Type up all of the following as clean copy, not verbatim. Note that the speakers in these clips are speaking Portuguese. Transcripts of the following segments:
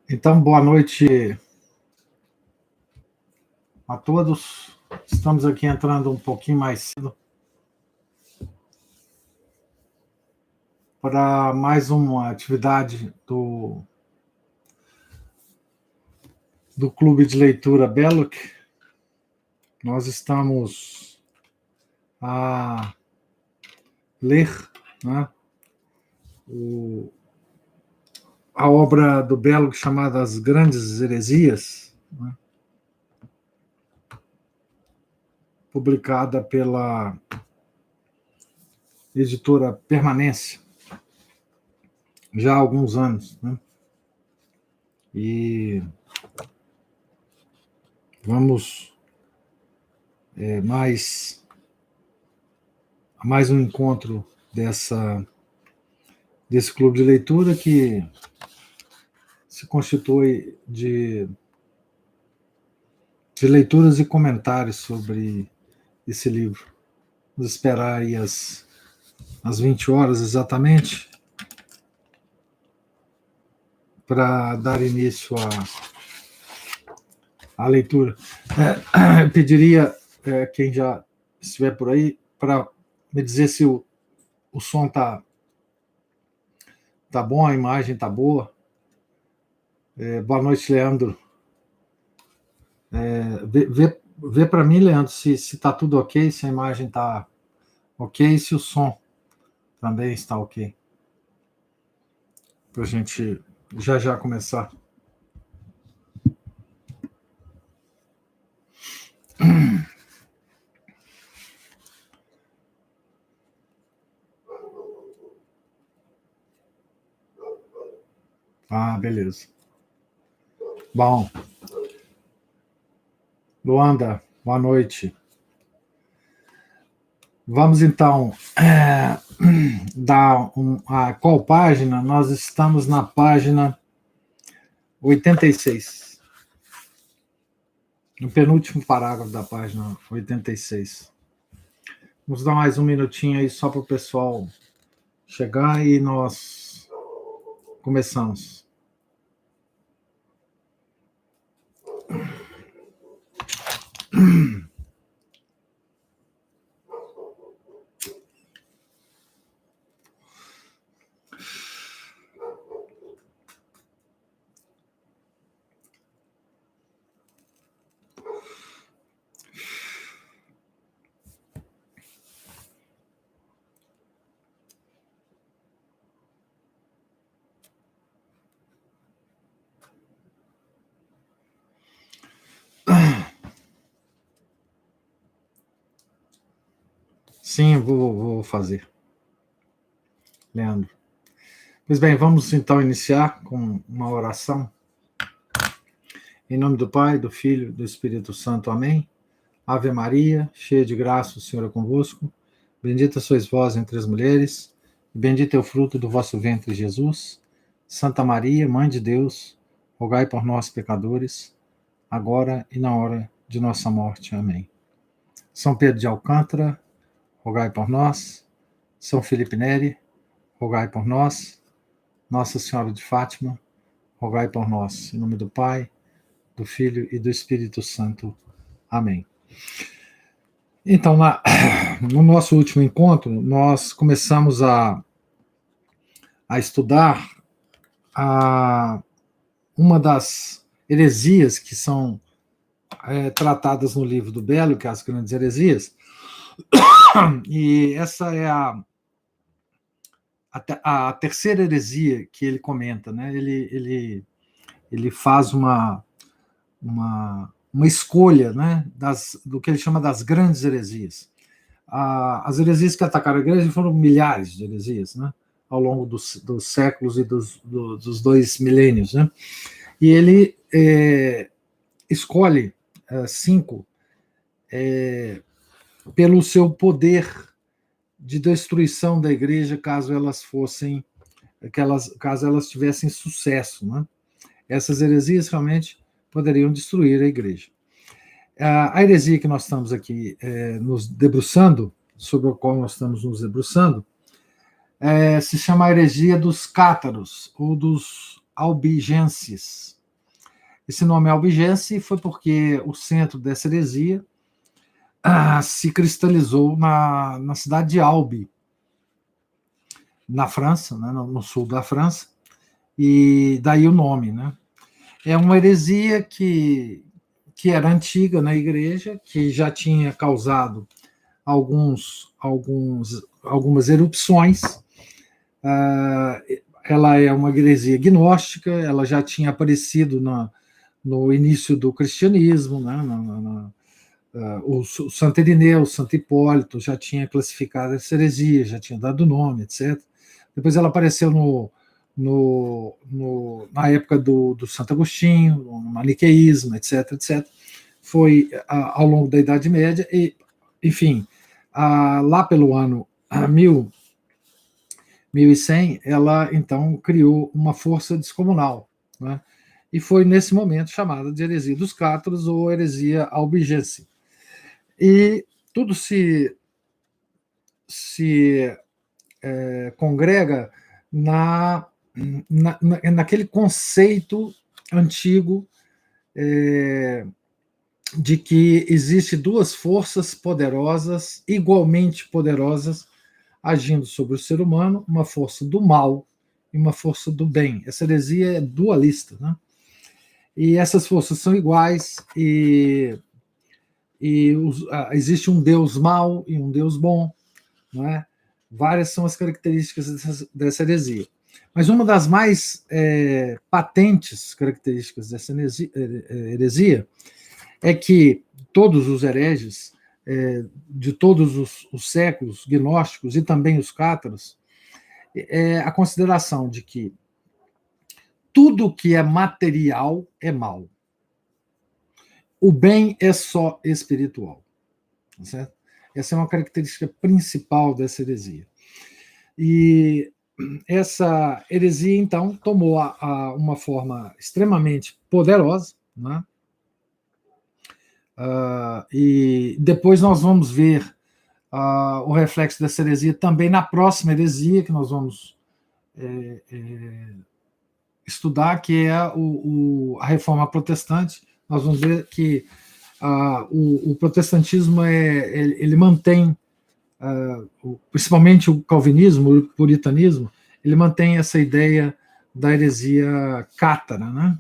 Então, boa noite a todos. Estamos aqui entrando um pouquinho mais cedo para mais uma atividade do Clube de Leitura Belluc. Nós estamos a ler, né, a obra do Belluc chamada As Grandes Heresias, né, publicada pela editora Permanência, já há alguns anos, né? E vamos mais um encontro desse clube de leitura que se constitui de leituras e comentários sobre esse livro. Vamos esperar aí às 20 horas exatamente para dar início à leitura. Eu pediria quem já estiver por aí para me dizer se o som tá bom, a imagem tá boa. Boa noite, Leandro. Vê para mim, Leandro, se tá tudo ok, se a imagem tá ok, se o som também está ok. Para a gente já começar. Ah, beleza. Bom. Luanda, boa noite. Vamos então dar qual página? Nós estamos na página 86. No penúltimo parágrafo da página 86. Vamos dar mais um minutinho aí só para o pessoal chegar e nós começamos. Sim, vou fazer. Leandro. Pois bem, vamos então iniciar com uma oração. Em nome do Pai, do Filho e do Espírito Santo. Amém. Ave Maria, cheia de graça, o Senhor é convosco. Bendita sois vós entre as mulheres, e bendito é o fruto do vosso ventre, Jesus. Santa Maria, Mãe de Deus, rogai por nós, pecadores, agora e na hora de nossa morte. Amém. São Pedro de Alcântara, rogai por nós. São Felipe Neri, rogai por nós. Nossa Senhora de Fátima, rogai por nós. Em nome do Pai, do Filho e do Espírito Santo. Amém. Então, no nosso último encontro, nós começamos a estudar uma das heresias que são tratadas no livro do Belluc, que é As Grandes Heresias, e essa é a terceira heresia que ele comenta, né? Ele faz uma escolha, né, do que ele chama das grandes heresias. As heresias que atacaram a igreja foram milhares de heresias, né, ao longo dos séculos e dos 2 milênios. Né, e ele escolhe 5 pelo seu poder de destruição da igreja caso elas tivessem sucesso. Né. Essas heresias realmente poderiam destruir a igreja. A heresia que nós estamos aqui nos debruçando, sobre a qual nós estamos nos debruçando, se chama a heresia dos cátaros, ou dos albigenses. Esse nome albigense foi porque o centro dessa heresia se cristalizou na cidade de Albi, na França, né, no sul da França, e daí o nome, né? É uma heresia que era antiga na igreja, que já tinha causado algumas erupções. Ela é uma heresia gnóstica, ela já tinha aparecido no início do cristianismo, né? O Santo Irineu, o Santo Hipólito já tinha classificado essa heresia, já tinha dado nome, etc. Depois ela apareceu na época do Santo Agostinho, no maniqueísmo, etc, etc. Foi ao longo da Idade Média, e, enfim, lá pelo ano 1100, ela então criou uma força descomunal, né? E foi nesse momento chamada de heresia dos cátaros ou heresia albigense. E tudo se congrega naquele conceito antigo de que existe duas forças poderosas, igualmente poderosas, agindo sobre o ser humano, uma força do mal e uma força do bem. Essa heresia é dualista, né? E essas forças são iguais, existe um Deus mau e um Deus bom, não é? Várias são as características dessa heresia. Mas uma das mais patentes características dessa heresia é que todos os hereges de todos os séculos gnósticos e também os cátaros, a consideração de que tudo que é material é mal. O bem é só espiritual. Certo? Essa é uma característica principal dessa heresia. E essa heresia, então, tomou uma forma extremamente poderosa, né? E depois nós vamos ver o reflexo dessa heresia também na próxima heresia que nós vamos estudar, que é a reforma protestante. Nós vamos ver que o protestantismo ele mantém, principalmente o calvinismo, o puritanismo, ele mantém essa ideia da heresia cátara, né?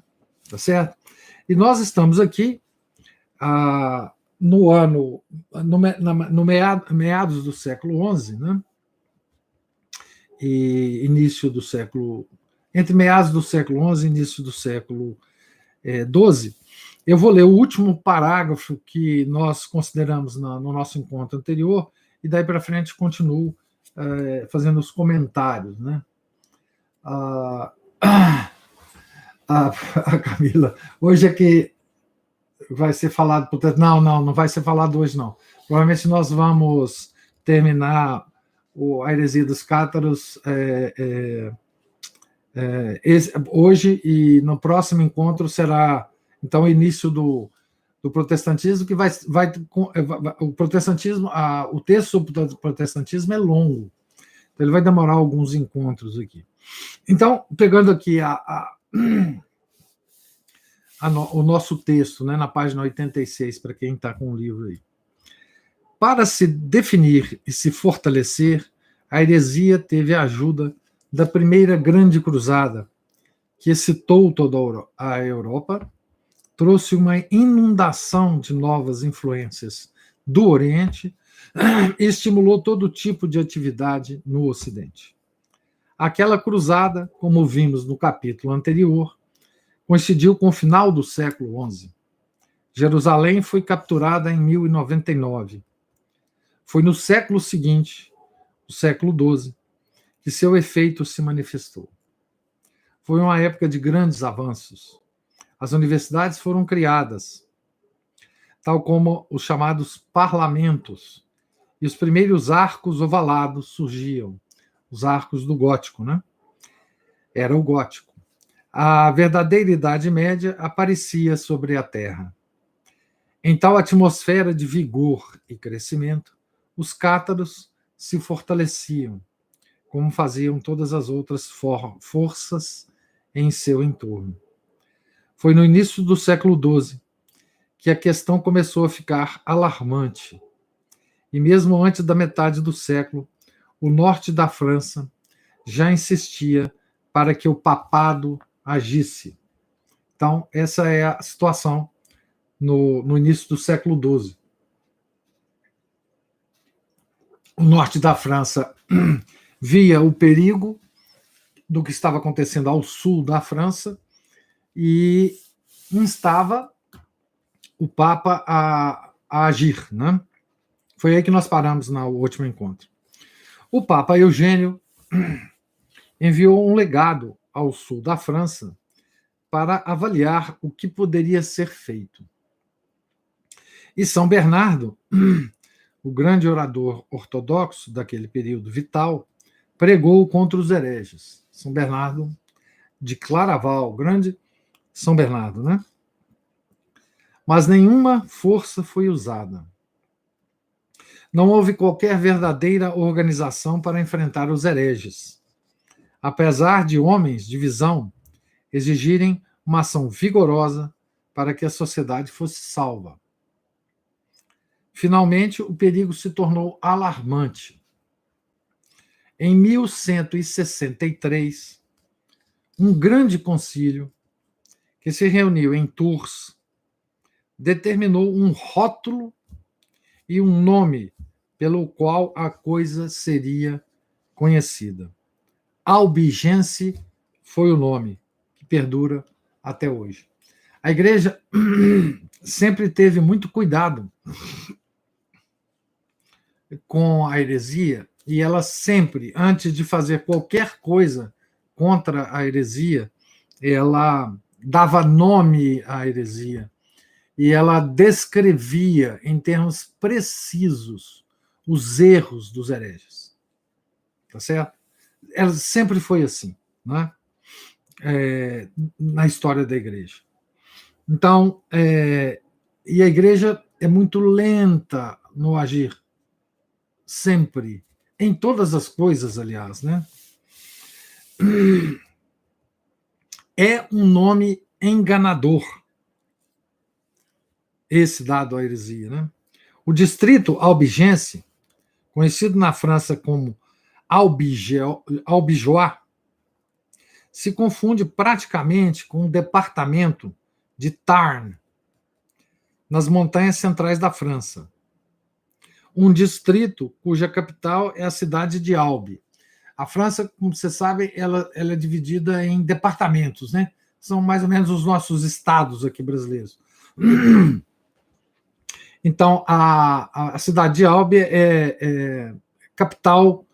Tá certo? E nós estamos aqui no meados do século XI, né? E início do século, entre meados do século XI e início do século XII. Eu vou ler o último parágrafo que nós consideramos no nosso encontro anterior, e daí para frente continuo fazendo os comentários, né? A Camila, hoje é que vai ser falado. Não vai ser falado hoje, não. Provavelmente nós vamos terminar a heresia dos cátaros hoje, e no próximo encontro será, então, o início do protestantismo, que vai o protestantismo, o texto sobre o protestantismo é longo, então ele vai demorar alguns encontros aqui. Então, pegando aqui o nosso texto, né, na página 86, para quem está com o livro aí. Para se definir e se fortalecer, a heresia teve a ajuda da primeira grande cruzada, que excitou toda a Europa, trouxe uma inundação de novas influências do Oriente e estimulou todo tipo de atividade no Ocidente. Aquela cruzada, como vimos no capítulo anterior, coincidiu com o final do século XI. Jerusalém foi capturada em 1099. Foi no século seguinte, o século XII, que seu efeito se manifestou. Foi uma época de grandes avanços. As universidades foram criadas, tal como os chamados parlamentos, e os primeiros arcos ovalados surgiam, os arcos do gótico, né? Era o gótico. A verdadeira Idade Média aparecia sobre a Terra. Em tal atmosfera de vigor e crescimento, os cátaros se fortaleciam, como faziam todas as outras forças em seu entorno. Foi no início do século XII que a questão começou a ficar alarmante. E mesmo antes da metade do século, o norte da França já insistia para que o papado agisse. Então, essa é a situação no início do século XII. O norte da França via o perigo do que estava acontecendo ao sul da França e instava o Papa a agir, né? Foi aí que nós paramos no último encontro. O Papa Eugênio enviou um legado ao sul da França para avaliar o que poderia ser feito. E São Bernardo, o grande orador ortodoxo daquele período vital, pregou contra os hereges. São Bernardo de Claraval, grande São Bernardo, né? Mas nenhuma força foi usada. Não houve qualquer verdadeira organização para enfrentar os hereges, apesar de homens de visão exigirem uma ação vigorosa para que a sociedade fosse salva. Finalmente, o perigo se tornou alarmante. Em 1163, um grande concílio, que se reuniu em Tours, determinou um rótulo e um nome pelo qual a coisa seria conhecida. Albigense foi o nome que perdura até hoje. A igreja sempre teve muito cuidado com a heresia e ela sempre, antes de fazer qualquer coisa contra a heresia, ela dava nome à heresia e ela descrevia em termos precisos os erros dos hereges. Tá certo? Ela sempre foi assim, né? Na história da igreja. Então, e a igreja é muito lenta no agir, sempre, em todas as coisas, aliás, né? É um nome enganador, esse dado à heresia, né? O distrito albigense, conhecido na França como Albigeois, se confunde praticamente com o departamento de Tarn, nas montanhas centrais da França. Um distrito cuja capital é a cidade de Albi. A França, como você sabe, ela é dividida em departamentos, né? São mais ou menos os nossos estados aqui brasileiros. Então, a cidade de Albi é capital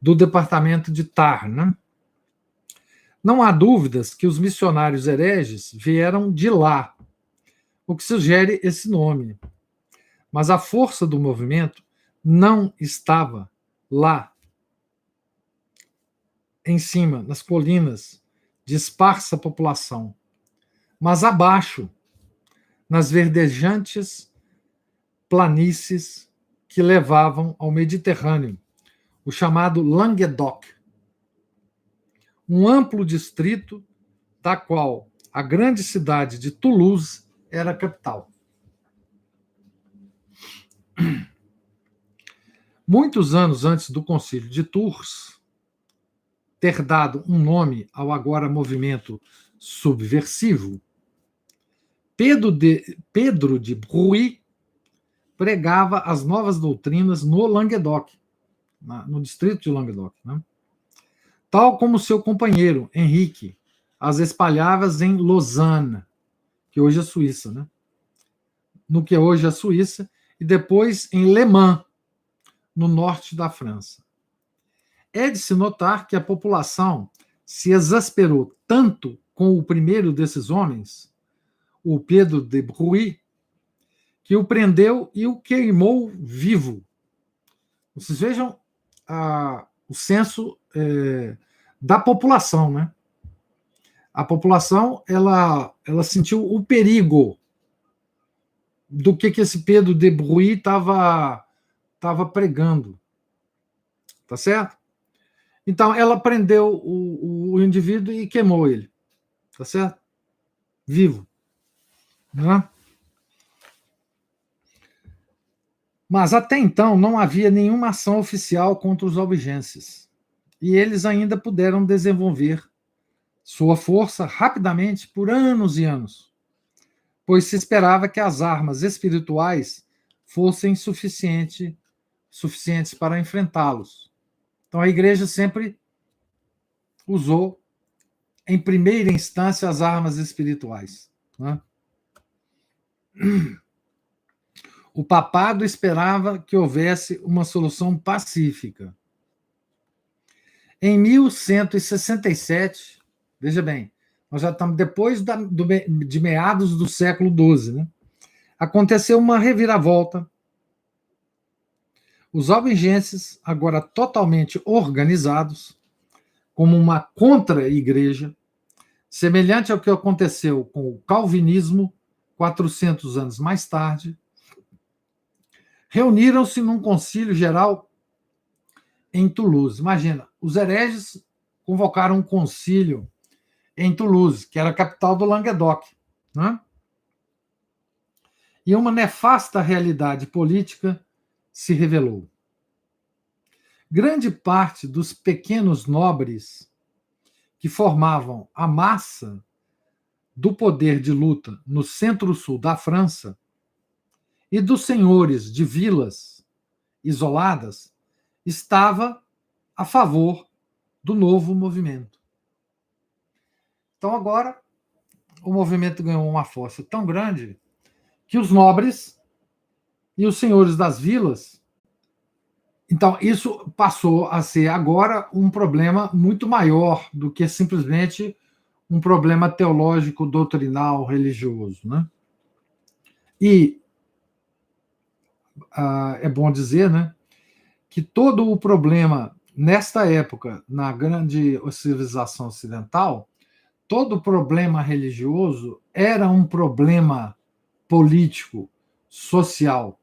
do departamento de Tarn, né? Não há dúvidas que os missionários hereges vieram de lá, o que sugere esse nome. Mas a força do movimento não estava lá, em cima, nas colinas de esparsa população, mas abaixo, nas verdejantes planícies que levavam ao Mediterrâneo, o chamado Languedoc, um amplo distrito da qual a grande cidade de Toulouse era a capital. Muitos anos antes do Concílio de Tours ter dado um nome ao agora movimento subversivo, Pedro de Bruy pregava as novas doutrinas no Languedoc, no distrito de Languedoc, né? Tal como seu companheiro, Henrique, as espalhava em Lausanne, que hoje é a Suíça, né? No que hoje é a Suíça, e depois em Le Mans, no norte da França. É de se notar que a população se exasperou tanto com o primeiro desses homens, o Pedro de Bruy, que o prendeu e o queimou vivo. Vocês vejam o senso da população, né? A população ela sentiu o perigo do que esse Pedro de Bruy estava pregando, tá certo? Então ela prendeu o indivíduo e queimou ele. tá certo? Vivo. Né? Mas até então não havia nenhuma ação oficial contra os albigenses. E eles ainda puderam desenvolver sua força rapidamente por anos e anos, pois se esperava que as armas espirituais fossem suficientes para enfrentá-los. Então a igreja sempre usou, em primeira instância, as armas espirituais. Né? O papado esperava que houvesse uma solução pacífica. Em 1167, veja bem, nós já estamos depois de meados do século XII, né? Aconteceu uma reviravolta. Os albigenses, agora totalmente organizados, como uma contra-igreja, semelhante ao que aconteceu com o calvinismo 400 anos mais tarde, reuniram-se num concílio geral em Toulouse. Imagina, os hereges convocaram um concílio em Toulouse, que era a capital do Languedoc. Né? E uma nefasta realidade política se revelou. Grande parte dos pequenos nobres que formavam a massa do poder de luta no centro-sul da França e dos senhores de vilas isoladas estava a favor do novo movimento. Então agora o movimento ganhou uma força tão grande que os nobres e os senhores das vilas, então isso passou a ser agora um problema muito maior do que simplesmente um problema teológico, doutrinal, religioso, né? E é bom dizer, né, que todo o problema nesta época, na grande civilização ocidental, todo o problema religioso era um problema político, social,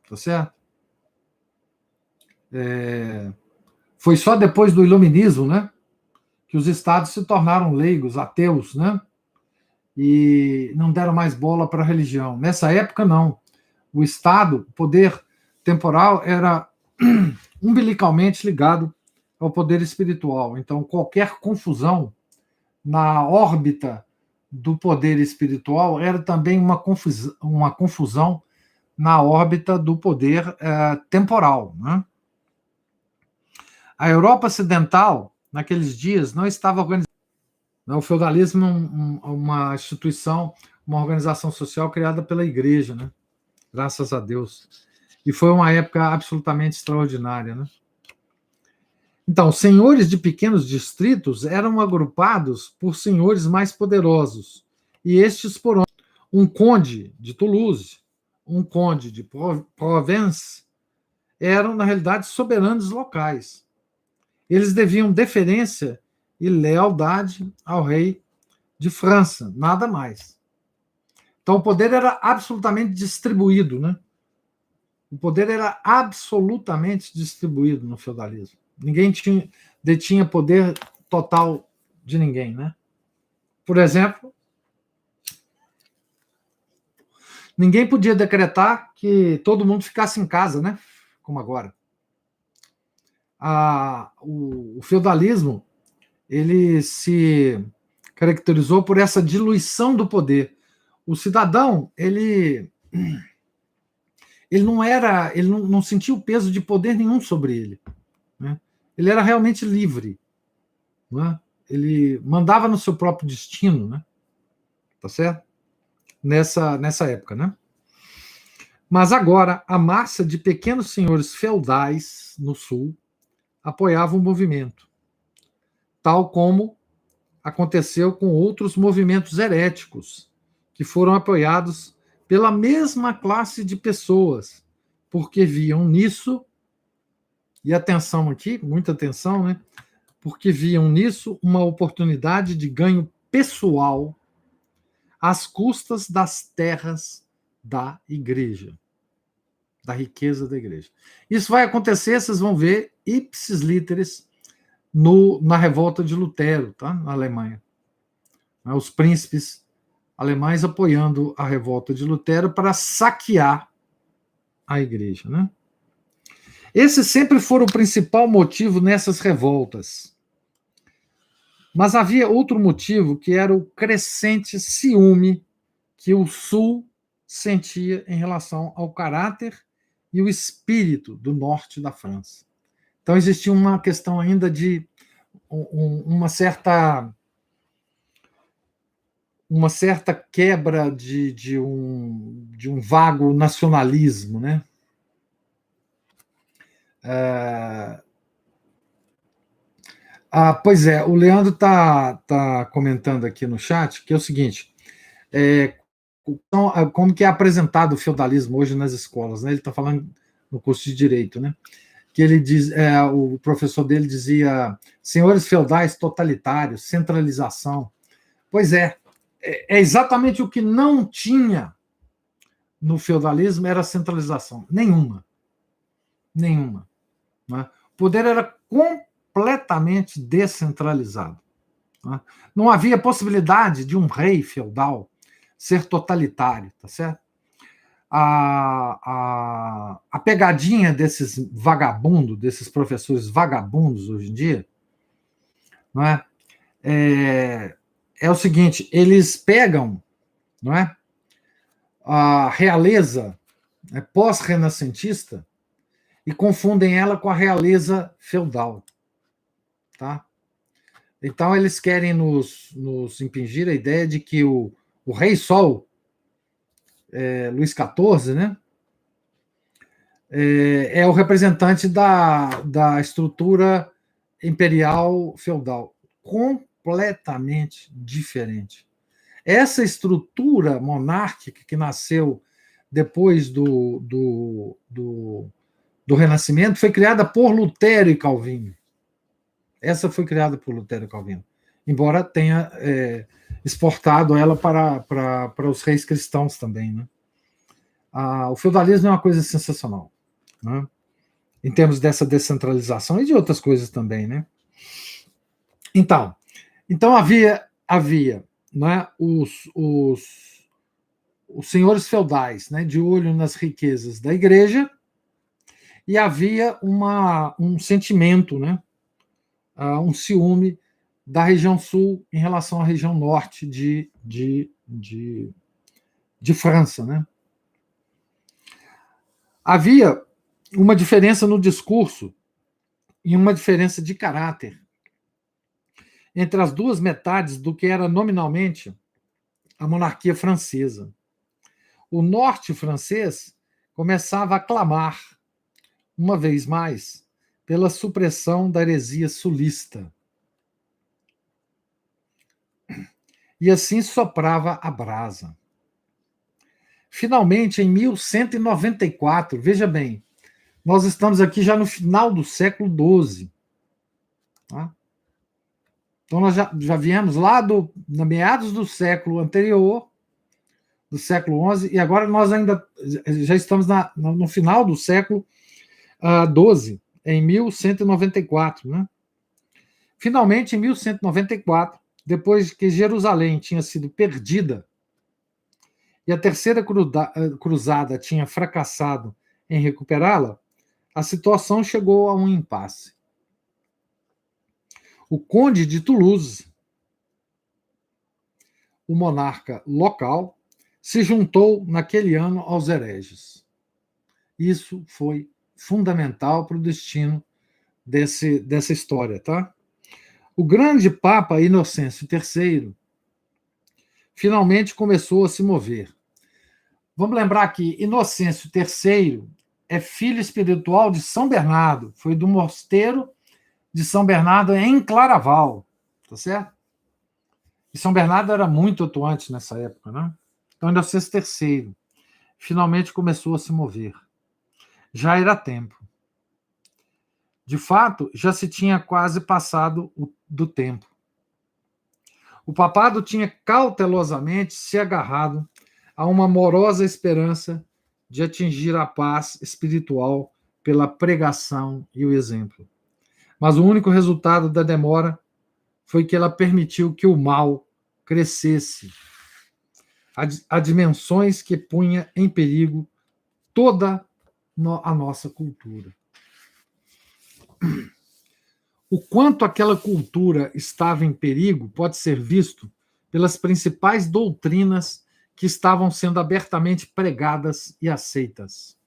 tá certo? Foi só depois do iluminismo, né, que os estados se tornaram leigos, ateus, né, e não deram mais bola para a religião. Nessa época, não. O Estado, o poder temporal, era umbilicalmente ligado ao poder espiritual. Então, qualquer confusão na órbita do poder espiritual era também uma confusão na órbita do poder temporal. Né? A Europa Ocidental, naqueles dias, não estava organizada. O feudalismo é uma instituição, uma organização social criada pela igreja, né? Graças a Deus. E foi uma época absolutamente extraordinária. Né? Então, senhores de pequenos distritos eram agrupados por senhores mais poderosos, e estes por um conde de Toulouse, um conde de Provence, eram, na realidade, soberanos locais. Eles deviam deferência e lealdade ao rei de França, nada mais. Então, o poder era absolutamente distribuído, né? O poder era absolutamente distribuído no feudalismo. Ninguém detinha poder total de ninguém, né? Por exemplo, ninguém podia decretar que todo mundo ficasse em casa, né? Como agora. O feudalismo, ele se caracterizou por essa diluição do poder. O cidadão, ele não sentia o peso de poder nenhum sobre ele. Né? Ele era realmente livre. Né? Ele mandava no seu próprio destino, né? Tá certo? Nessa época, né? Mas agora, a massa de pequenos senhores feudais no sul apoiava o movimento, tal como aconteceu com outros movimentos heréticos, que foram apoiados pela mesma classe de pessoas, porque viam nisso, e atenção aqui, muita atenção, né? Porque viam nisso uma oportunidade de ganho pessoal às custas das terras da igreja, da riqueza da igreja. Isso vai acontecer, vocês vão ver, ipsis literis, na revolta de Lutero, tá? Na Alemanha. né, os príncipes alemães apoiando a revolta de Lutero para saquear a igreja, né? Esse sempre foi o principal motivo nessas revoltas. Mas havia outro motivo, que era o crescente ciúme que o Sul sentia em relação ao caráter e o espírito do norte da França. Então existia uma questão ainda de uma certa quebra de um vago nacionalismo, né? Pois é, o Leandro tá comentando aqui no chat que é o seguinte: como que é apresentado o feudalismo hoje nas escolas, né? Ele está falando no curso de direito, né? Que ele diz, o professor dele dizia senhores feudais totalitários, centralização. Pois é exatamente o que não tinha no feudalismo, era centralização. Nenhuma. Nenhuma. Né? O poder era completamente descentralizado. Né? Não havia possibilidade de um rei feudal ser totalitário, tá certo? A pegadinha desses vagabundos, desses professores vagabundos hoje em dia, não é? É o seguinte: eles pegam, não é, a realeza, né, pós-renascentista e confundem ela com a realeza feudal, tá? Então eles querem nos impingir a ideia de que o Rei Sol, Luís XIV, né, é o representante da estrutura imperial feudal, completamente diferente. Essa estrutura monárquica que nasceu depois do Renascimento foi criada por Lutero e Calvino. Essa foi criada por Lutero e Calvino, embora tenha exportado ela para os reis cristãos também, né? O feudalismo é uma coisa sensacional, né? Em termos dessa descentralização e de outras coisas também, né? Então havia né, os senhores feudais, né, de olho nas riquezas da igreja, e havia um sentimento, né, um ciúme da região sul em relação à região norte de França, né? Havia uma diferença no discurso e uma diferença de caráter entre as duas metades do que era nominalmente a monarquia francesa. O norte francês começava a clamar, uma vez mais, pela supressão da heresia sulista. E assim soprava a brasa. Finalmente, em 1194, veja bem, nós estamos aqui já no final do século XII. Tá? Então, nós já viemos lá na meados do século anterior, do século XI, e agora nós ainda já estamos no final do século XII, em 1194. Né? Finalmente, em 1194, depois que Jerusalém tinha sido perdida e a terceira cruzada tinha fracassado em recuperá-la, a situação chegou a um impasse. O conde de Toulouse, o monarca local, se juntou naquele ano aos hereges. Isso foi fundamental para o destino dessa história, tá? O grande Papa Inocêncio III finalmente começou a se mover. Vamos lembrar que Inocêncio III é filho espiritual de São Bernardo, foi do mosteiro de São Bernardo em Claraval, tá certo? E São Bernardo era muito atuante nessa época, né? Então, Inocêncio III finalmente começou a se mover. Já era tempo. De fato, já se tinha quase passado do tempo. O papado tinha cautelosamente se agarrado a uma amorosa esperança de atingir a paz espiritual pela pregação e o exemplo. Mas o único resultado da demora foi que ela permitiu que o mal crescesse a dimensões que punha em perigo toda a nossa cultura. O quanto aquela cultura estava em perigo pode ser visto pelas principais doutrinas que estavam sendo abertamente pregadas e aceitas.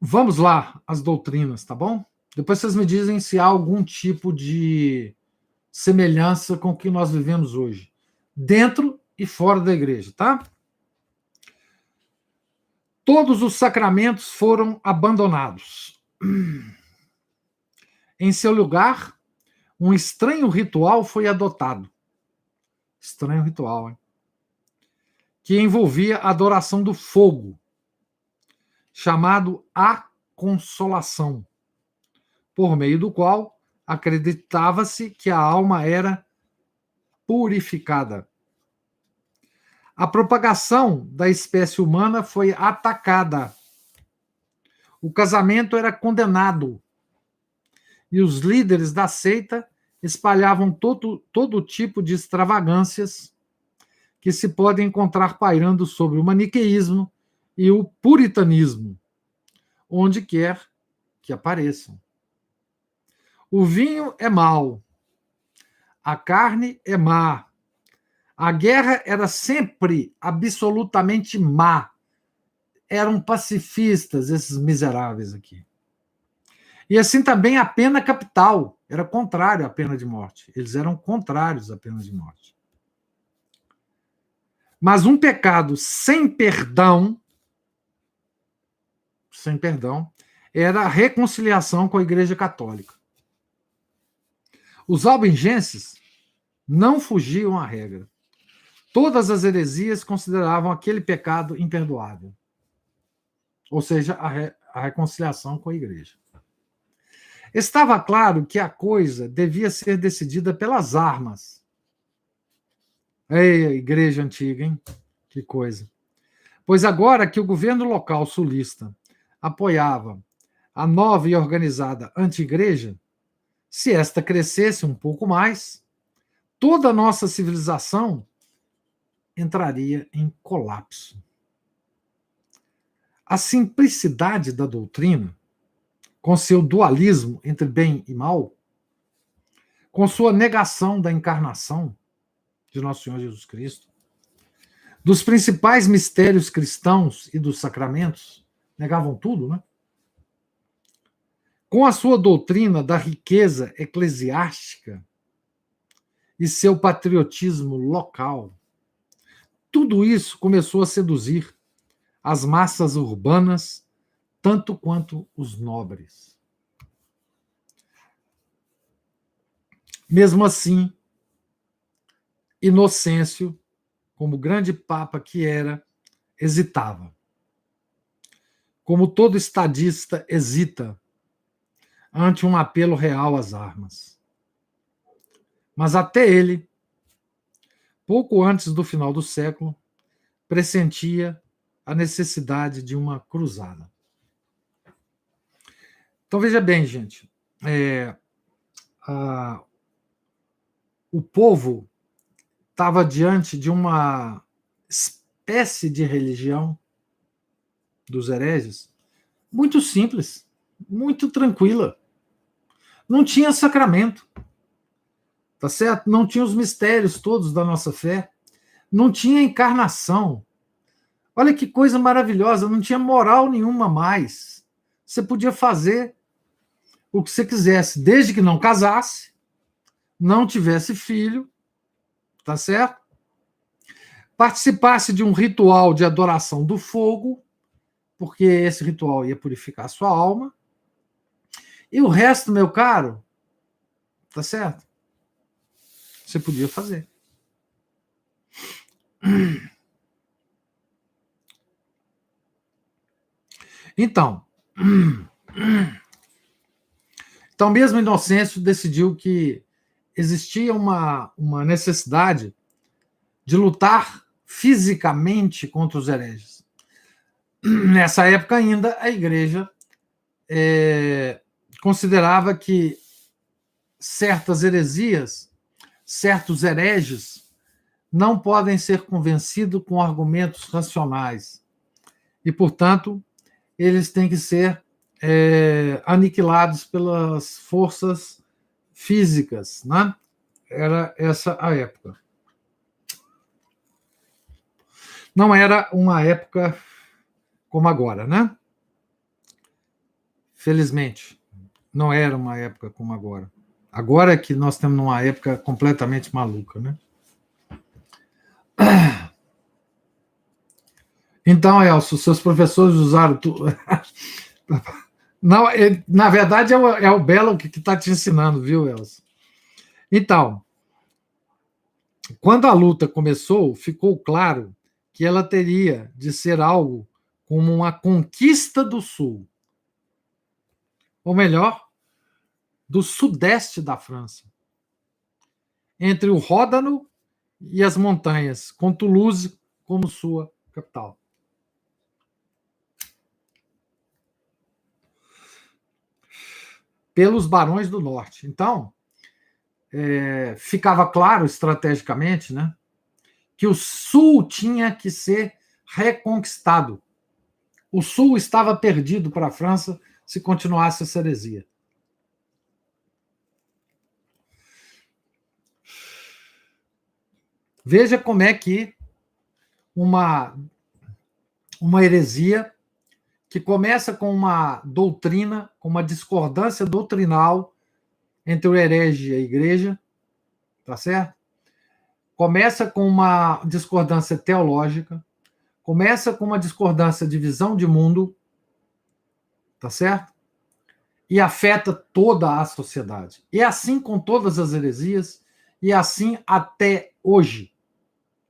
Vamos lá, as doutrinas, tá bom? Depois vocês me dizem se há algum tipo de semelhança com o que nós vivemos hoje, dentro e fora da igreja, tá? Todos os sacramentos foram abandonados. Em seu lugar, um estranho ritual foi adotado. Estranho ritual, hein? Que envolvia a adoração do fogo, chamado a consolação, por meio do qual acreditava-se que a alma era purificada. A propagação da espécie humana foi atacada. O casamento era condenado. E os líderes da seita espalhavam todo tipo de extravagâncias que se podem encontrar pairando sobre o maniqueísmo e o puritanismo, onde quer que apareçam. O vinho é mau, a carne é má, a guerra era sempre absolutamente má. Eram pacifistas, esses miseráveis aqui. E assim também a pena capital era contrária à pena de morte. Eles eram contrários à pena de morte. Mas um pecado sem perdão, era a reconciliação com a Igreja Católica. Os albigenses não fugiam à regra. Todas as heresias consideravam aquele pecado imperdoável. Ou seja, a reconciliação com a Igreja. Estava claro que a coisa devia ser decidida pelas armas. Ei, igreja antiga, hein? Que coisa. Pois agora que o governo local sulista apoiava a nova e organizada anti-igreja, se esta crescesse um pouco mais, toda a nossa civilização entraria em colapso. A simplicidade da doutrina, com seu dualismo entre bem e mal, com sua negação da encarnação de nosso Senhor Jesus Cristo, dos principais mistérios cristãos e dos sacramentos, negavam tudo, né? Com a sua doutrina da riqueza eclesiástica e seu patriotismo local, tudo isso começou a seduzir as massas urbanas, tanto quanto os nobres. Mesmo assim, Inocêncio, como grande papa que era, hesitava. Como todo estadista hesita ante um apelo real às armas. Mas até ele, pouco antes do final do século, pressentia a necessidade de uma cruzada. Então veja bem, gente, o povo estava diante de uma espécie de religião dos hereges muito simples, muito tranquila. Não tinha sacramento, tá certo? Não tinha os mistérios todos da nossa fé, não tinha encarnação. Olha que coisa maravilhosa, não tinha moral nenhuma mais. Você podia fazer o que você quisesse, desde que não casasse, não tivesse filho, tá certo? Participasse de um ritual de adoração do fogo, porque esse ritual ia purificar a sua alma. E o resto, meu caro, tá certo? Você podia fazer. Então mesmo Inocêncio decidiu que existia uma necessidade de lutar fisicamente contra os hereges. Nessa época ainda, a igreja considerava que certas heresias, certos hereges, não podem ser convencidos com argumentos racionais e, portanto, eles têm que ser aniquilados pelas forças físicas, né? Era essa a época. Não era uma época como agora, né? Felizmente, não era uma época como agora. Agora é que nós temos uma época completamente maluca, né? Então, Elcio, seus professores usaram Não, na verdade é o Belo que está te ensinando, viu, Elcio? Então, quando a luta começou, ficou claro que ela teria de ser algo como uma conquista do Sul, ou melhor, do sudeste da França, entre o Ródano e as montanhas, com Toulouse como sua capital. Pelos barões do norte. Então, ficava claro estrategicamente, né, que o sul tinha que ser reconquistado. O sul estava perdido para a França se continuasse essa heresia. Veja como é que uma heresia que começa com uma doutrina, com uma discordância doutrinal entre o herege e a igreja, tá certo? Começa com uma discordância teológica, começa com uma discordância de visão de mundo, tá certo? E afeta toda a sociedade. E é assim com todas as heresias, e é assim até hoje.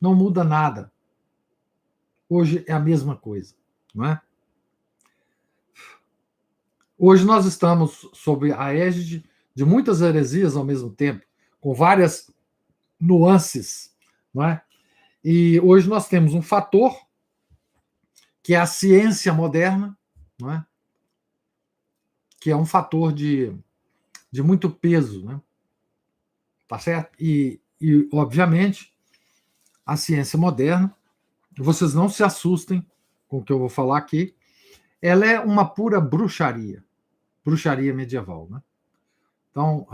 Não muda nada. Hoje é a mesma coisa, não é? Hoje nós estamos sob a égide de muitas heresias ao mesmo tempo, com várias nuances, não é? E hoje nós temos um fator que é a ciência moderna, não é? Que é um fator de muito peso, né? Tá certo? E, obviamente, a ciência moderna, vocês não se assustem com o que eu vou falar aqui, ela é uma pura bruxaria medieval, né? Então,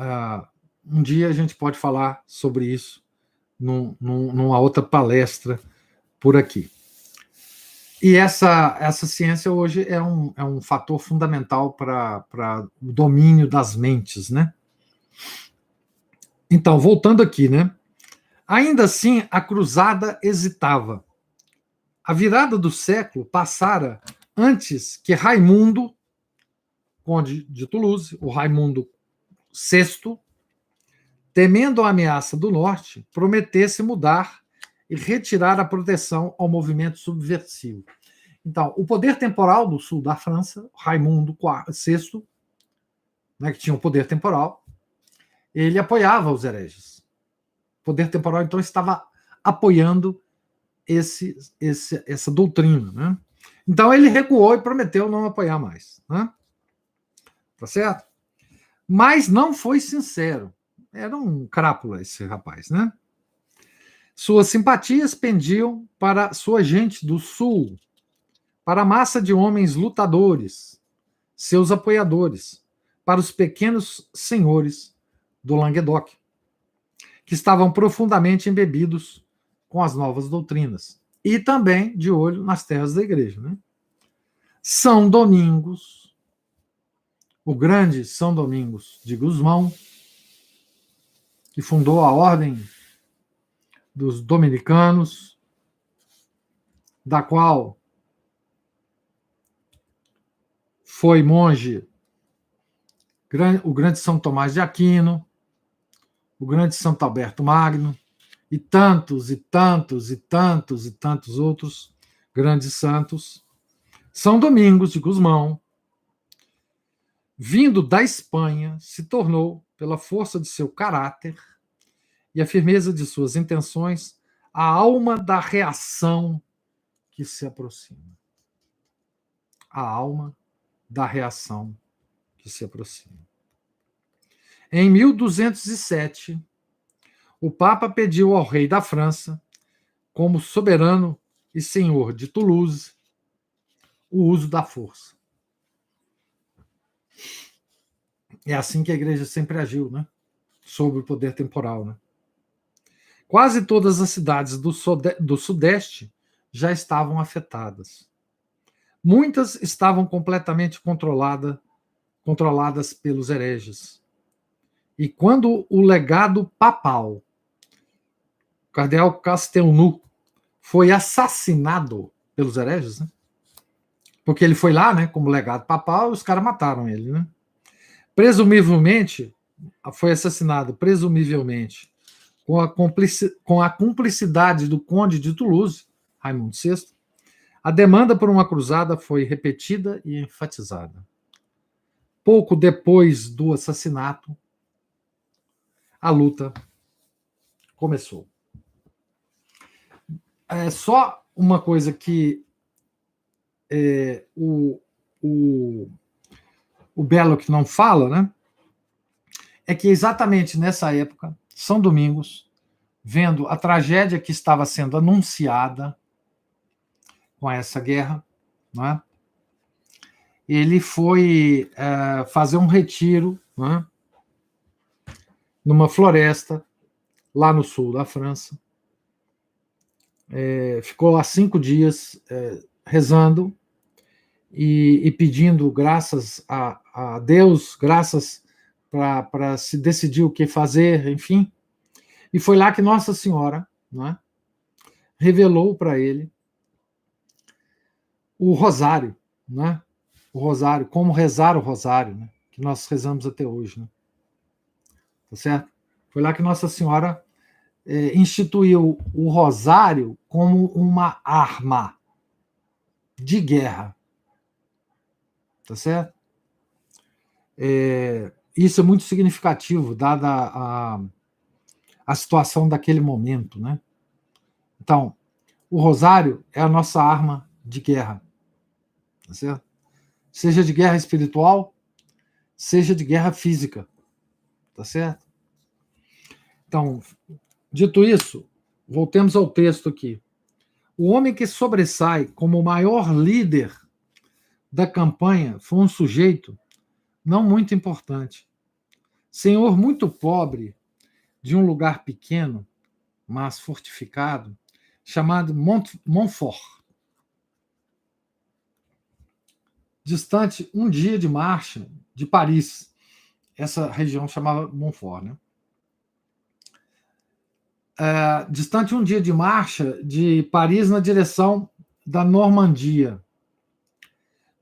um dia a gente pode falar sobre isso numa outra palestra por aqui. E essa ciência hoje é um fator fundamental para o domínio das mentes, né? Então, voltando aqui, né? Ainda assim, a cruzada hesitava. A virada do século passara antes que Raimundo, conde de Toulouse, o Raimundo VI, temendo a ameaça do norte, prometesse mudar e retirar a proteção ao movimento subversivo. Então, o poder temporal do sul da França, Raimundo VI, né, que tinha um poder temporal, ele apoiava os hereges. O poder temporal, então, estava apoiando essa doutrina. Né? Então, ele recuou e prometeu não apoiar mais. Né? Tá certo? Mas não foi sincero. Era um crápula esse rapaz, né? Suas simpatias pendiam para sua gente do sul, para a massa de homens lutadores, seus apoiadores, para os pequenos senhores do Languedoc, que estavam profundamente embebidos com as novas doutrinas, e também de olho nas terras da igreja. Né? São Domingos, o grande São Domingos de Gusmão, que fundou a Ordem dos Dominicanos, da qual foi monge o grande São Tomás de Aquino, o grande Santo Alberto Magno, e tantos, e tantos, e tantos, e tantos outros grandes santos. São Domingos de Gusmão, vindo da Espanha, se tornou, pela força de seu caráter e a firmeza de suas intenções, a alma da reação que se aproxima. A alma da reação que se aproxima. Em 1207, o Papa pediu ao rei da França como soberano e senhor de Toulouse, o uso da força. É assim que a igreja sempre agiu, né? Sobre o poder temporal, né? Quase todas as cidades do Sudeste já estavam afetadas. Muitas estavam completamente controladas pelos hereges. E quando o legado papal, o cardeal Castelnau, foi assassinado pelos hereges, né? Porque ele foi lá, né, como legado papal, e os caras mataram ele, né? Presumivelmente, foi assassinado, presumivelmente, com a cumplicidade do conde de Toulouse, Raimundo VI, a demanda por uma cruzada foi repetida e enfatizada. Pouco depois do assassinato, a luta começou. É só uma coisa que o Belloc não fala, né? É que exatamente nessa época, São Domingos, vendo a tragédia que estava sendo anunciada com essa guerra, né? Ele foi fazer um retiro, né? Numa floresta lá no sul da França. Ficou lá 5 dias rezando e pedindo graças a Deus, graças para se decidir o que fazer, enfim. E foi lá que Nossa Senhora, né, revelou para ele o rosário, né? O rosário, como rezar o rosário, né? Que nós rezamos até hoje, né? Tá certo? Foi lá que Nossa Senhora instituiu o rosário como uma arma de guerra. Tá certo? Isso é muito significativo, dada a situação daquele momento, né? Então, o rosário é a nossa arma de guerra. Tá certo? Seja de guerra espiritual, seja de guerra física. Tá certo? Então, dito isso, voltemos ao texto aqui. O homem que sobressai como o maior líder da campanha foi um sujeito não muito importante. Senhor muito pobre de um lugar pequeno, mas fortificado, chamado Montfort. Distante um dia de marcha de Paris. Essa região chamava Montfort, né? Distante um dia de marcha de Paris na direção da Normandia.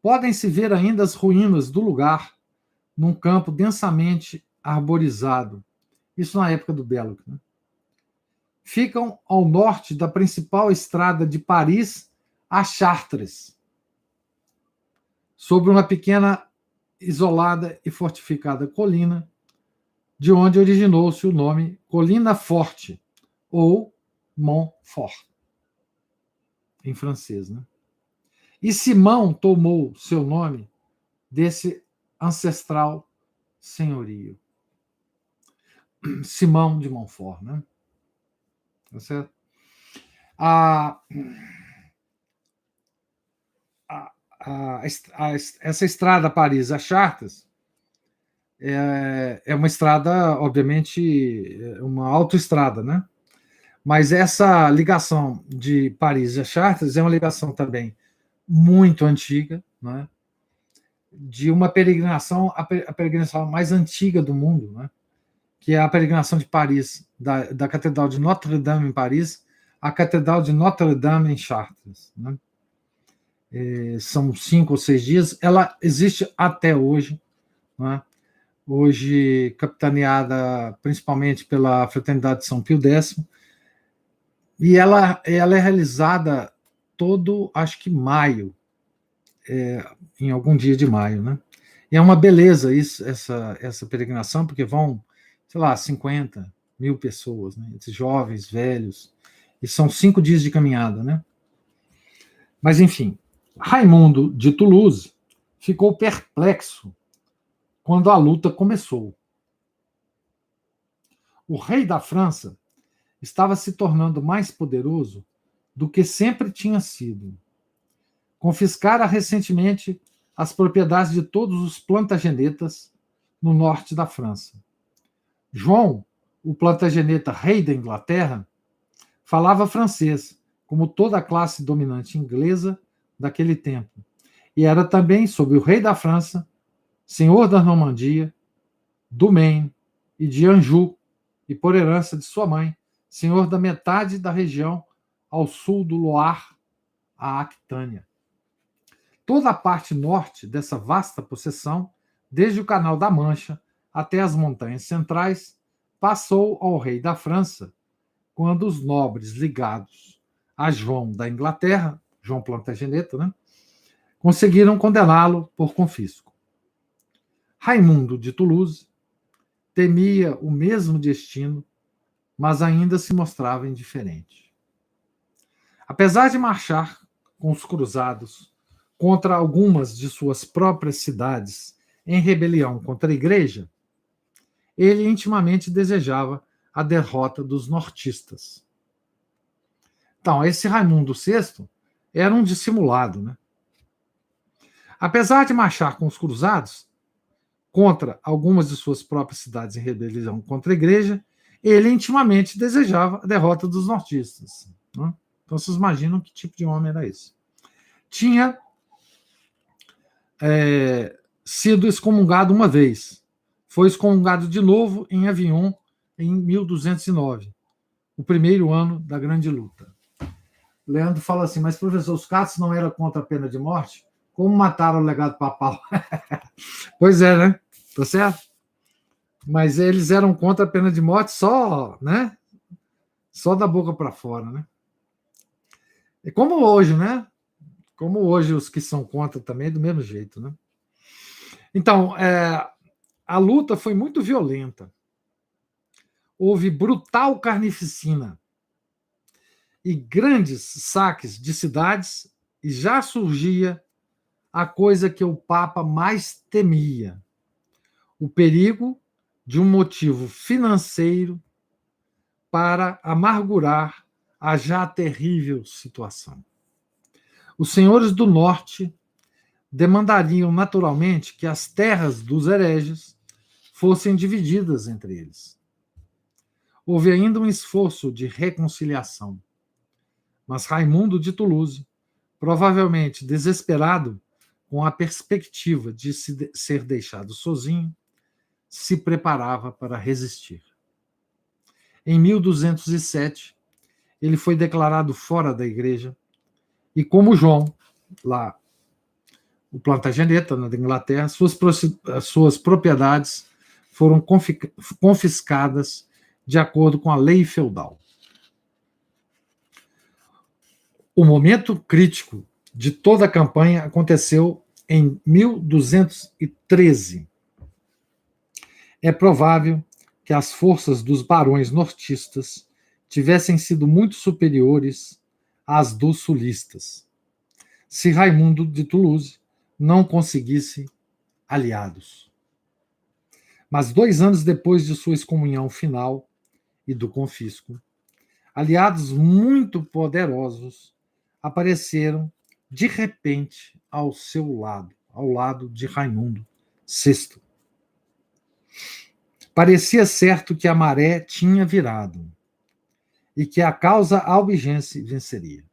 Podem-se ver ainda as ruínas do lugar num campo densamente arborizado. Isso na época do Belloc, né? Ficam ao norte da principal estrada de Paris a Chartres, sobre uma pequena, isolada e fortificada colina, de onde originou-se o nome Colina Forte, ou Montfort, em francês, né? E Simão tomou seu nome desse ancestral senhorio. Simão de Montfort, né? Tá certo? Essa estrada Paris a Chartres é uma estrada, obviamente, uma autoestrada, né? Mas essa ligação de Paris a Chartres é uma ligação também muito antiga, né? De uma peregrinação, a peregrinação mais antiga do mundo, né? Que é a peregrinação de Paris, da Catedral de Notre-Dame em Paris à Catedral de Notre-Dame em Chartres, né? São 5 ou 6 dias. Ela existe até hoje, né? Hoje capitaneada principalmente pela Fraternidade de São Pio X, e ela é realizada todo, acho que maio, em algum dia de maio, né? E é uma beleza essa peregrinação, porque vão, sei lá, 50 mil pessoas, né? Esses jovens, velhos, e são 5 dias de caminhada, né? Mas, enfim, Raimundo de Toulouse ficou perplexo quando a luta começou. O rei da França estava se tornando mais poderoso do que sempre tinha sido. Confiscara recentemente as propriedades de todos os plantagenetas no norte da França. João, o plantageneta rei da Inglaterra, falava francês, como toda a classe dominante inglesa daquele tempo, e era também, sob o rei da França, senhor da Normandia, do Maine e de Anjou, e por herança de sua mãe, senhor da metade da região ao sul do Loire, a Aquitânia. Toda a parte norte dessa vasta possessão, desde o Canal da Mancha até as montanhas centrais, passou ao rei da França, quando os nobres ligados a João da Inglaterra, João Plantageneta, né, conseguiram condená-lo por confisco. Raimundo de Toulouse temia o mesmo destino, mas ainda se mostrava indiferente. Apesar de marchar com os cruzados contra algumas de suas próprias cidades em rebelião contra a igreja, ele intimamente desejava a derrota dos nortistas. Então, esse Raimundo VI era um dissimulado, né? Apesar de marchar com os cruzados contra algumas de suas próprias cidades em rebelião contra a igreja, ele intimamente desejava a derrota dos nortistas. Né? Então, vocês imaginam que tipo de homem era esse. Tinha sido excomungado uma vez. Foi excomungado de novo em Avignon em 1209, o primeiro ano da Grande Luta. Leandro fala assim, mas professor, os catos não eram contra a pena de morte? Como mataram o legado papal? Pois é, né? Tá certo? Mas eles eram contra a pena de morte só, né? Só da boca para fora, né? É como hoje, né? Como hoje os que são contra também, do mesmo jeito, né? Então, a luta foi muito violenta. Houve brutal carnificina e grandes saques de cidades, e já surgia a coisa que o Papa mais temia: o perigo de um motivo financeiro para amargurar a já terrível situação. Os senhores do norte demandariam naturalmente que as terras dos hereges fossem divididas entre eles. Houve ainda um esforço de reconciliação, mas Raimundo de Toulouse, provavelmente desesperado com a perspectiva de ser deixado sozinho, se preparava para resistir. Em 1207, ele foi declarado fora da igreja e, como João, lá, o Plantageneta, na Inglaterra, suas propriedades foram confiscadas de acordo com a lei feudal. O momento crítico de toda a campanha aconteceu em 1213. É provável que as forças dos barões nortistas tivessem sido muito superiores às dos sulistas, se Raimundo de Toulouse não conseguisse aliados. Mas 2 anos depois de sua excomunhão final e do confisco, aliados muito poderosos apareceram de repente ao seu lado, ao lado de Raimundo VI. Parecia certo que a maré tinha virado e que a causa albigense venceria.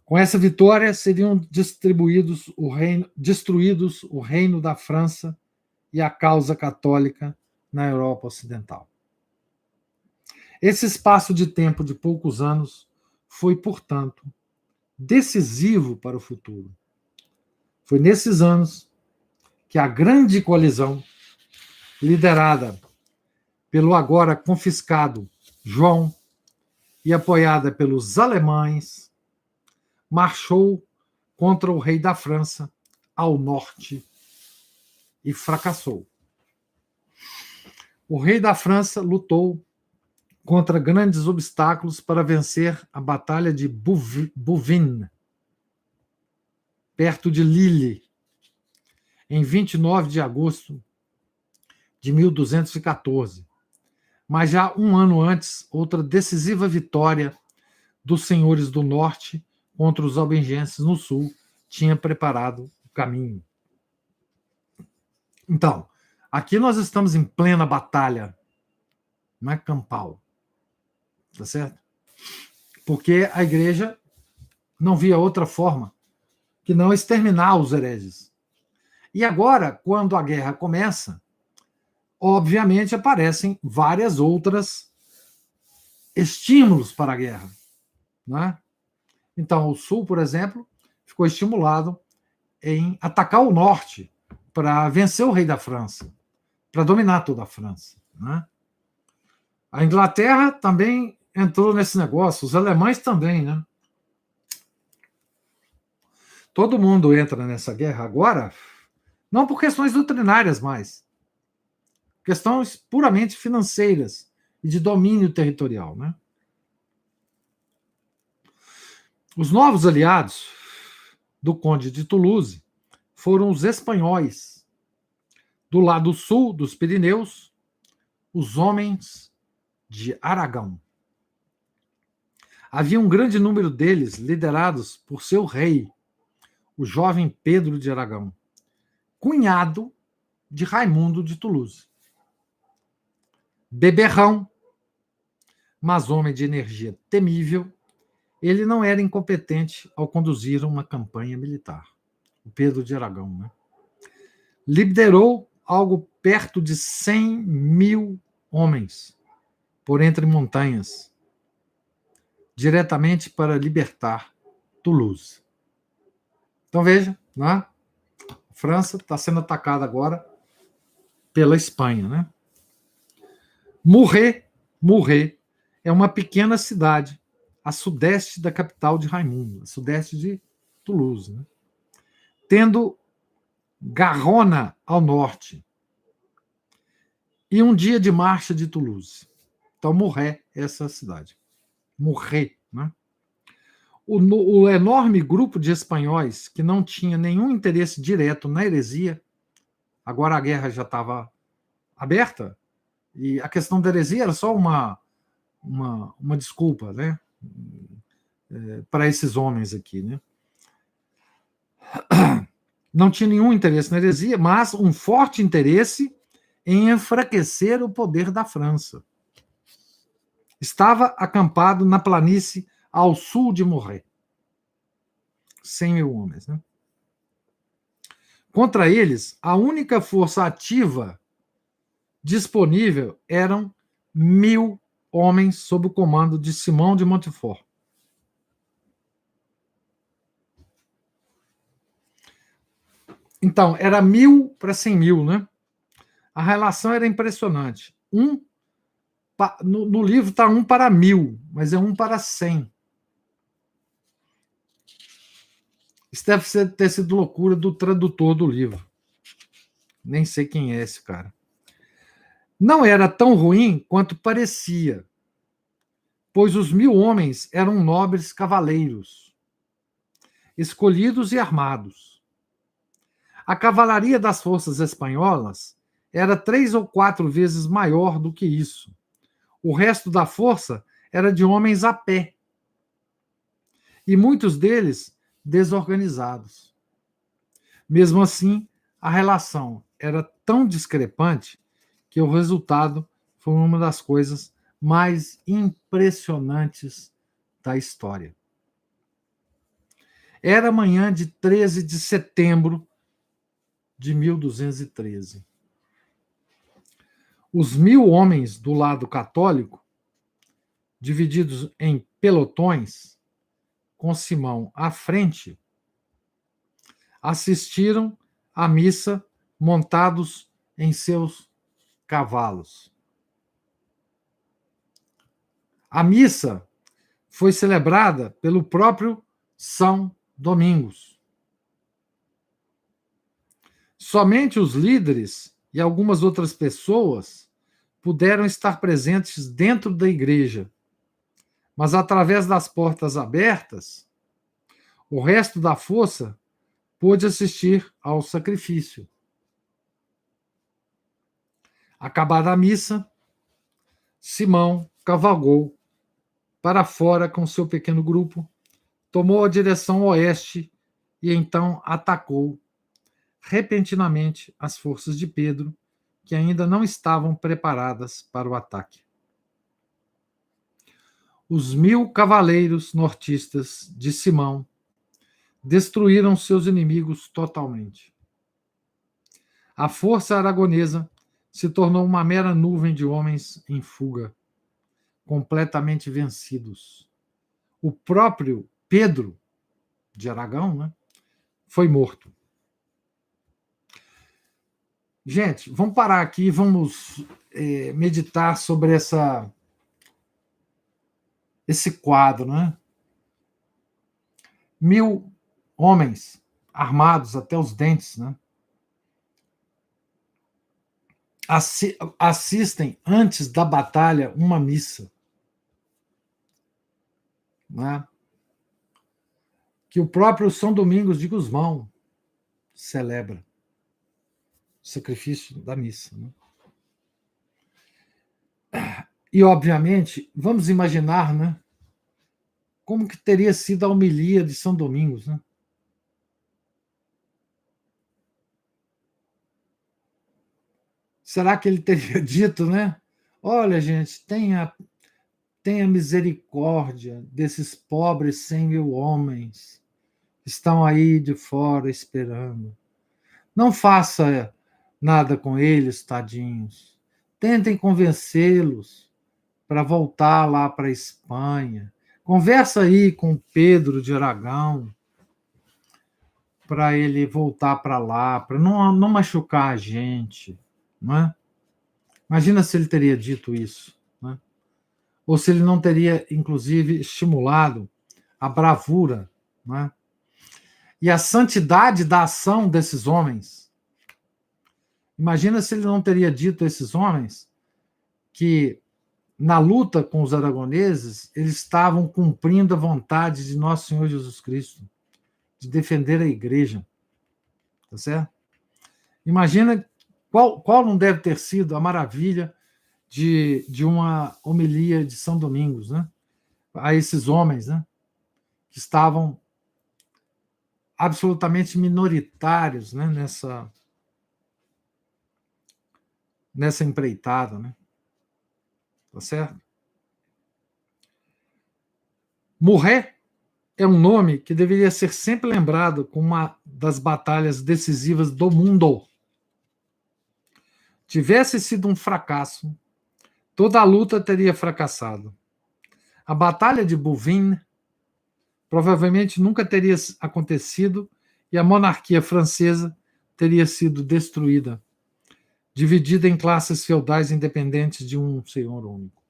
Com essa vitória seriam destruídos o reino da França e a causa católica na Europa Ocidental. Esse espaço de tempo de poucos anos foi, portanto, decisivo para o futuro. Foi nesses anos que a grande coalizão, liderada pelo agora confiscado João e apoiada pelos alemães, marchou contra o rei da França ao norte e fracassou. O rei da França lutou contra grandes obstáculos para vencer a Batalha de Bouvines, perto de Lille, em 29 de agosto de 1214. Mas já um ano antes, outra decisiva vitória dos senhores do norte contra os albigenses no sul tinha preparado o caminho. Então, aqui nós estamos em plena batalha, não é campal, tá certo? Porque a igreja não via outra forma que não exterminar os hereges. E agora, quando a guerra começa, obviamente aparecem várias outras estímulos para a guerra, né? Então, o sul, por exemplo, ficou estimulado em atacar o norte para vencer o rei da França, para dominar toda a França, né? A Inglaterra também entrou nesse negócio, os alemães também, né? Todo mundo entra nessa guerra agora, não por questões doutrinárias mais, questões puramente financeiras e de domínio territorial, né? Os novos aliados do Conde de Toulouse foram os espanhóis. Do lado sul dos Pirineus, os homens de Aragão. Havia um grande número deles liderados por seu rei, o jovem Pedro de Aragão, cunhado de Raimundo de Toulouse. Beberrão, mas homem de energia temível, ele não era incompetente ao conduzir uma campanha militar. O Pedro de Aragão, né? Liderou algo perto de 100.000 homens por entre montanhas, diretamente para libertar Toulouse. Então veja, né? A França está sendo atacada agora pela Espanha, né? Muret é uma pequena cidade a sudeste da capital de Raimundo, a sudeste de Toulouse, né? Tendo Garona ao norte e um dia de marcha de Toulouse. Então, Muret é essa cidade. Muret, né? O enorme grupo de espanhóis que não tinha nenhum interesse direto na heresia, agora a guerra já estava aberta, e a questão da heresia era só uma desculpa, né? Para esses homens aqui, né? Não tinha nenhum interesse na heresia, mas um forte interesse em enfraquecer o poder da França. Estava acampado na planície ao sul de Muret. 100.000 homens, né? Contra eles, a única força ativa disponível eram 1.000 homens sob o comando de Simão de Montfort. Então, era 1.000 para 100.000, né? A relação era impressionante. No livro está 1 para 1.000, mas é 1 para 100. Isso deve ter sido loucura do tradutor do livro. Nem sei quem é esse cara. Não era tão ruim quanto parecia, pois os 1.000 homens eram nobres cavaleiros, escolhidos e armados. A cavalaria das forças espanholas era 3 ou 4 vezes maior do que isso. O resto da força era de homens a pé, e muitos deles desorganizados. Mesmo assim, a relação era tão discrepante que o resultado foi uma das coisas mais impressionantes da história. Era manhã de 13 de setembro de 1213. Os 1.000 homens do lado católico, divididos em pelotões, com Simão à frente, assistiram à missa montados em seus cavalos. A missa foi celebrada pelo próprio São Domingos. Somente os líderes e algumas outras pessoas puderam estar presentes dentro da igreja, mas através das portas abertas, o resto da força pôde assistir ao sacrifício. Acabada a missa, Simão cavalgou para fora com seu pequeno grupo, tomou a direção oeste e então atacou repentinamente as forças de Pedro, que ainda não estavam preparadas para o ataque. Os 1000 cavaleiros nortistas de Simão destruíram seus inimigos totalmente. A força aragonesa se tornou uma mera nuvem de homens em fuga, completamente vencidos. O próprio Pedro de Aragão, né, foi morto. Gente, vamos parar aqui e vamos meditar sobre esse quadro, né? 1000 homens armados até os dentes, né? Assistem antes da batalha uma missa, né? Que o próprio São Domingos de Gusmão celebra. Sacrifício da missa. Né? E, obviamente, vamos imaginar, né, como que teria sido a homilia de São Domingos. Né? Será que ele teria dito, né? Olha, gente, tenha misericórdia desses pobres 100.000 homens que estão aí de fora esperando. Não faça nada com eles, tadinhos. Tentem convencê-los para voltar lá para a Espanha. Conversa aí com Pedro de Aragão para ele voltar para lá, para não machucar a gente. Não é? Imagina se ele teria dito isso. Né? Ou se ele não teria, inclusive, estimulado a bravura, né? E a santidade da ação desses homens. Imagina se ele não teria dito a esses homens que, na luta com os aragoneses, eles estavam cumprindo a vontade de nosso Senhor Jesus Cristo, de defender a igreja. Tá certo? Imagina qual não deve ter sido a maravilha de uma homilia de São Domingos, né? A esses homens, né? Que estavam absolutamente minoritários, né? Nessa empreitada, né? Tá certo? Morrer é um nome que deveria ser sempre lembrado como uma das batalhas decisivas do mundo. Tivesse sido um fracasso, toda a luta teria fracassado. A Batalha de Bouvines provavelmente nunca teria acontecido e a monarquia francesa teria sido destruída, dividida em classes feudais independentes de um senhor único.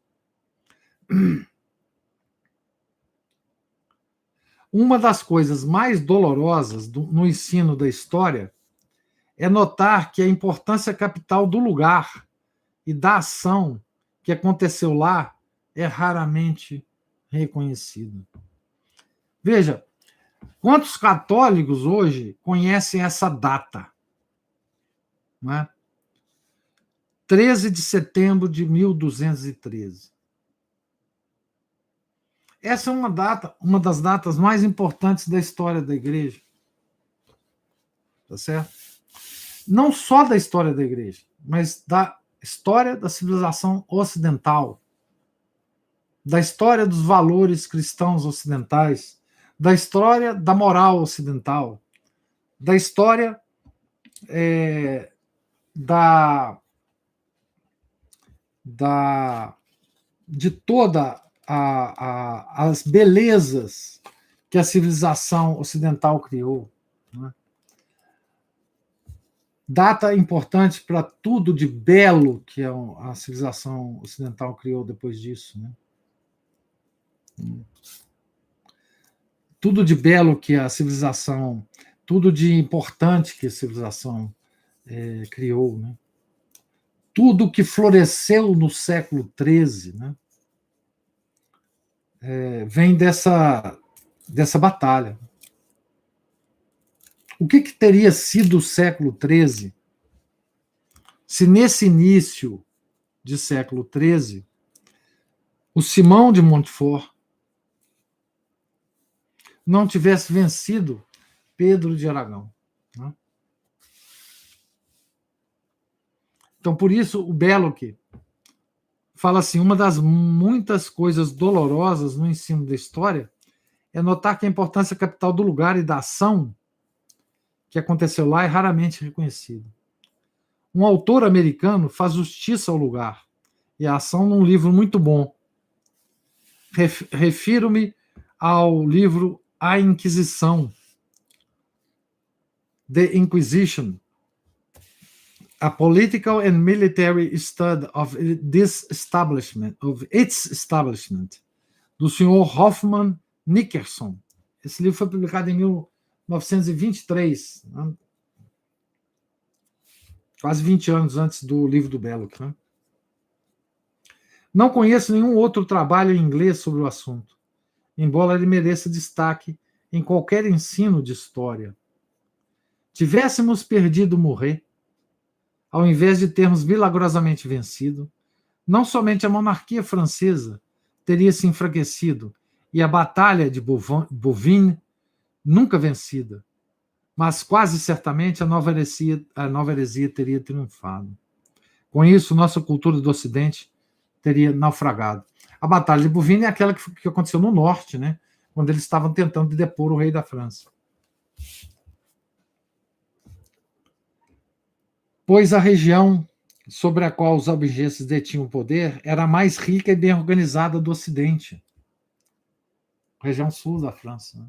Uma das coisas mais dolorosas no ensino da história é notar que a importância capital do lugar e da ação que aconteceu lá é raramente reconhecida. Veja, quantos católicos hoje conhecem essa data? Não é? 13 de setembro de 1213. Essa é uma das datas mais importantes da história da igreja. Tá certo? Não só da história da igreja, mas da história da civilização ocidental, da história dos valores cristãos ocidentais, da história da moral ocidental, da história de toda as belezas que a civilização ocidental criou. Né? Data importante para tudo de belo que a civilização ocidental criou depois disso. Né? Tudo de belo que a civilização, tudo de importante que a civilização criou. Né? Tudo que floresceu no século XIII, né? Vem dessa batalha. O que teria sido o século XIII se nesse início de século XIII o Simão de Montfort não tivesse vencido Pedro de Aragão. Né? Então, por isso, o Belloc fala assim, uma das muitas coisas dolorosas no ensino da história é notar que a importância capital do lugar e da ação que aconteceu lá é raramente reconhecida. Um autor americano faz justiça ao lugar e à ação num livro muito bom. Refiro-me ao livro A Inquisição, The Inquisition, A Political and Military Study of its Establishment, do senhor Hoffman Nickerson. Esse livro foi publicado em 1923, né? Quase 20 anos antes do livro do Belloc. Né? Não conheço nenhum outro trabalho em inglês sobre o assunto, embora ele mereça destaque em qualquer ensino de história. Tivéssemos perdido Muret, ao invés de termos milagrosamente vencido, não somente a monarquia francesa teria se enfraquecido e a batalha de Bouvines nunca vencida, mas quase certamente a nova heresia teria triunfado. Com isso, nossa cultura do Ocidente teria naufragado. A batalha de Bouvines é aquela que aconteceu no norte, né, quando eles estavam tentando depor o rei da França. Pois a região sobre a qual os albigenses detinham o poder era a mais rica e bem organizada do Ocidente. Região sul da França. Né?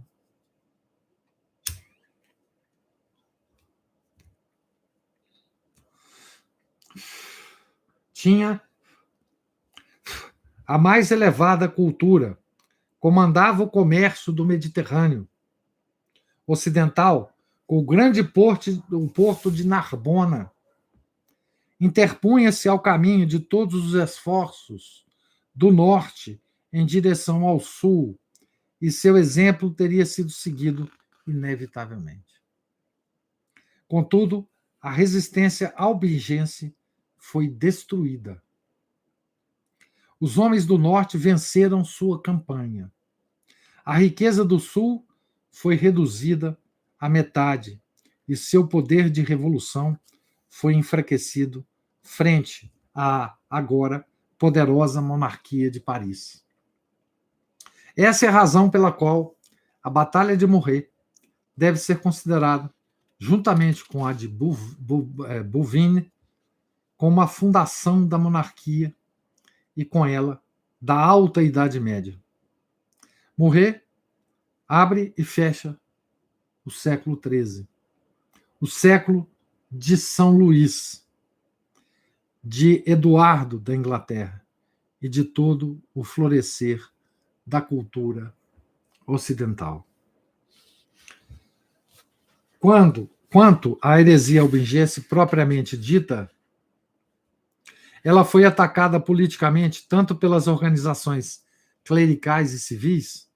Tinha a mais elevada cultura, comandava o comércio do Mediterrâneo ocidental com o grande porto de Narbona, interpunha-se ao caminho de todos os esforços do norte em direção ao sul, e seu exemplo teria sido seguido inevitavelmente. Contudo, a resistência albigense foi destruída. Os homens do norte venceram sua campanha. A riqueza do sul foi reduzida à metade e seu poder de revolução foi enfraquecido frente à agora poderosa monarquia de Paris. Essa é a razão pela qual a Batalha de Muret deve ser considerada, juntamente com a de Bouvines, como a fundação da monarquia e, com ela, da Alta Idade Média. Muret abre e fecha o século XIII, o século de São Luís, de Eduardo da Inglaterra e de todo o florescer da cultura ocidental. Quanto à heresia albigense propriamente dita, ela foi atacada politicamente tanto pelas organizações clericais e civis,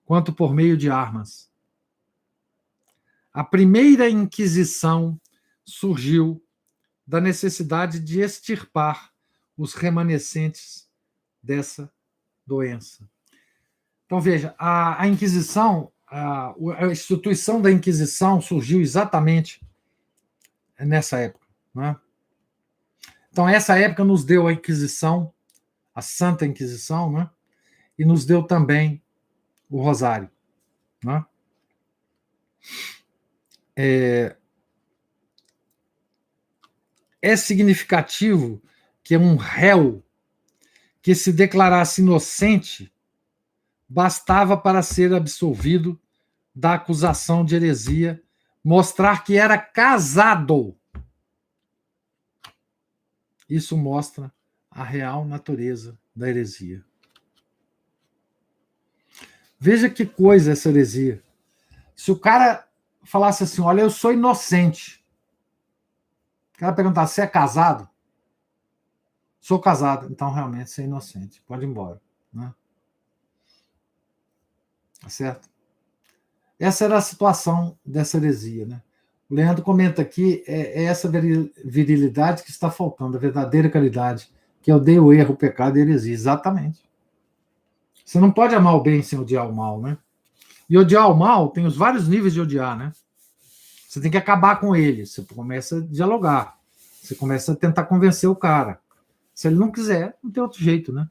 quanto por meio de armas. A primeira Inquisição surgiu da necessidade de extirpar os remanescentes dessa doença. Então, veja, a Inquisição, a instituição da Inquisição surgiu exatamente nessa época. Né? Então, essa época nos deu a Inquisição, a Santa Inquisição, né? E nos deu também o Rosário. Né? É significativo que um réu que se declarasse inocente bastava para ser absolvido da acusação de heresia mostrar que era casado. Isso mostra a real natureza da heresia. Veja que coisa essa heresia. Se o cara falasse assim, olha, eu sou inocente. O cara perguntasse, você é casado? Sou casado. Então, realmente, você é inocente. Pode ir embora. Né? Tá certo? Essa era a situação dessa heresia. Né? O Leandro comenta aqui, é essa virilidade que está faltando, a verdadeira caridade, que eu dei o erro, o pecado e a heresia. Exatamente. Você não pode amar o bem sem odiar o mal, né? E odiar o mal tem os vários níveis de odiar, né? Você tem que acabar com ele. Você começa a dialogar. Você começa a tentar convencer o cara. Se ele não quiser, não tem outro jeito, né?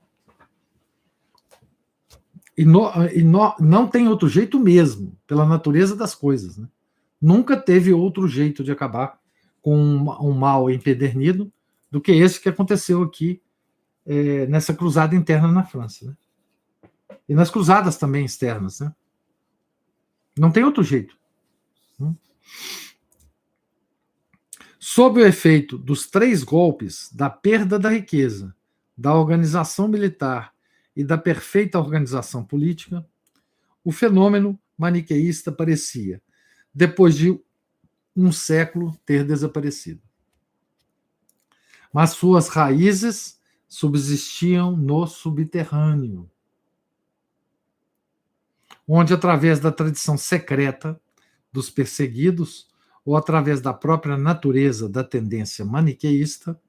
Não tem outro jeito mesmo, pela natureza das coisas, né? Nunca teve outro jeito de acabar com um mal empedernido do que esse que aconteceu aqui nessa cruzada interna na França, né? E nas cruzadas também externas, né? Não tem outro jeito. Sob o efeito dos 3 golpes da perda da riqueza, da organização militar e da perfeita organização política, o fenômeno maniqueísta parecia, depois de um século, ter desaparecido. Mas suas raízes subsistiam no subterrâneo, onde, através da tradição secreta dos perseguidos, ou através da própria natureza da tendência maniqueísta,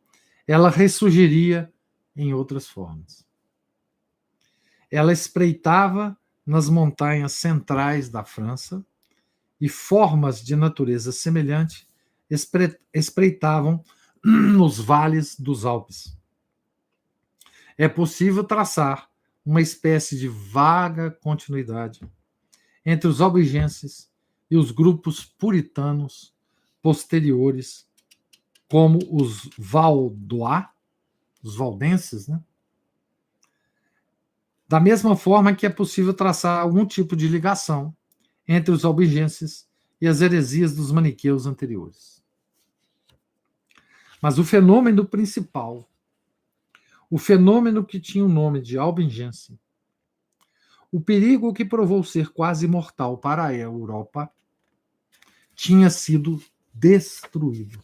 ela ressurgiria em outras formas. Ela espreitava nas montanhas centrais da França e formas de natureza semelhante espreitavam nos vales dos Alpes. É possível traçar uma espécie de vaga continuidade entre os albigenses e os grupos puritanos posteriores, como os Vaudois, os valdenses, né? Da mesma forma que é possível traçar algum tipo de ligação entre os albigenses e as heresias dos maniqueus anteriores. Mas o fenômeno principal, o fenômeno que tinha o nome de albigense, o perigo que provou ser quase mortal para a Europa, tinha sido destruído.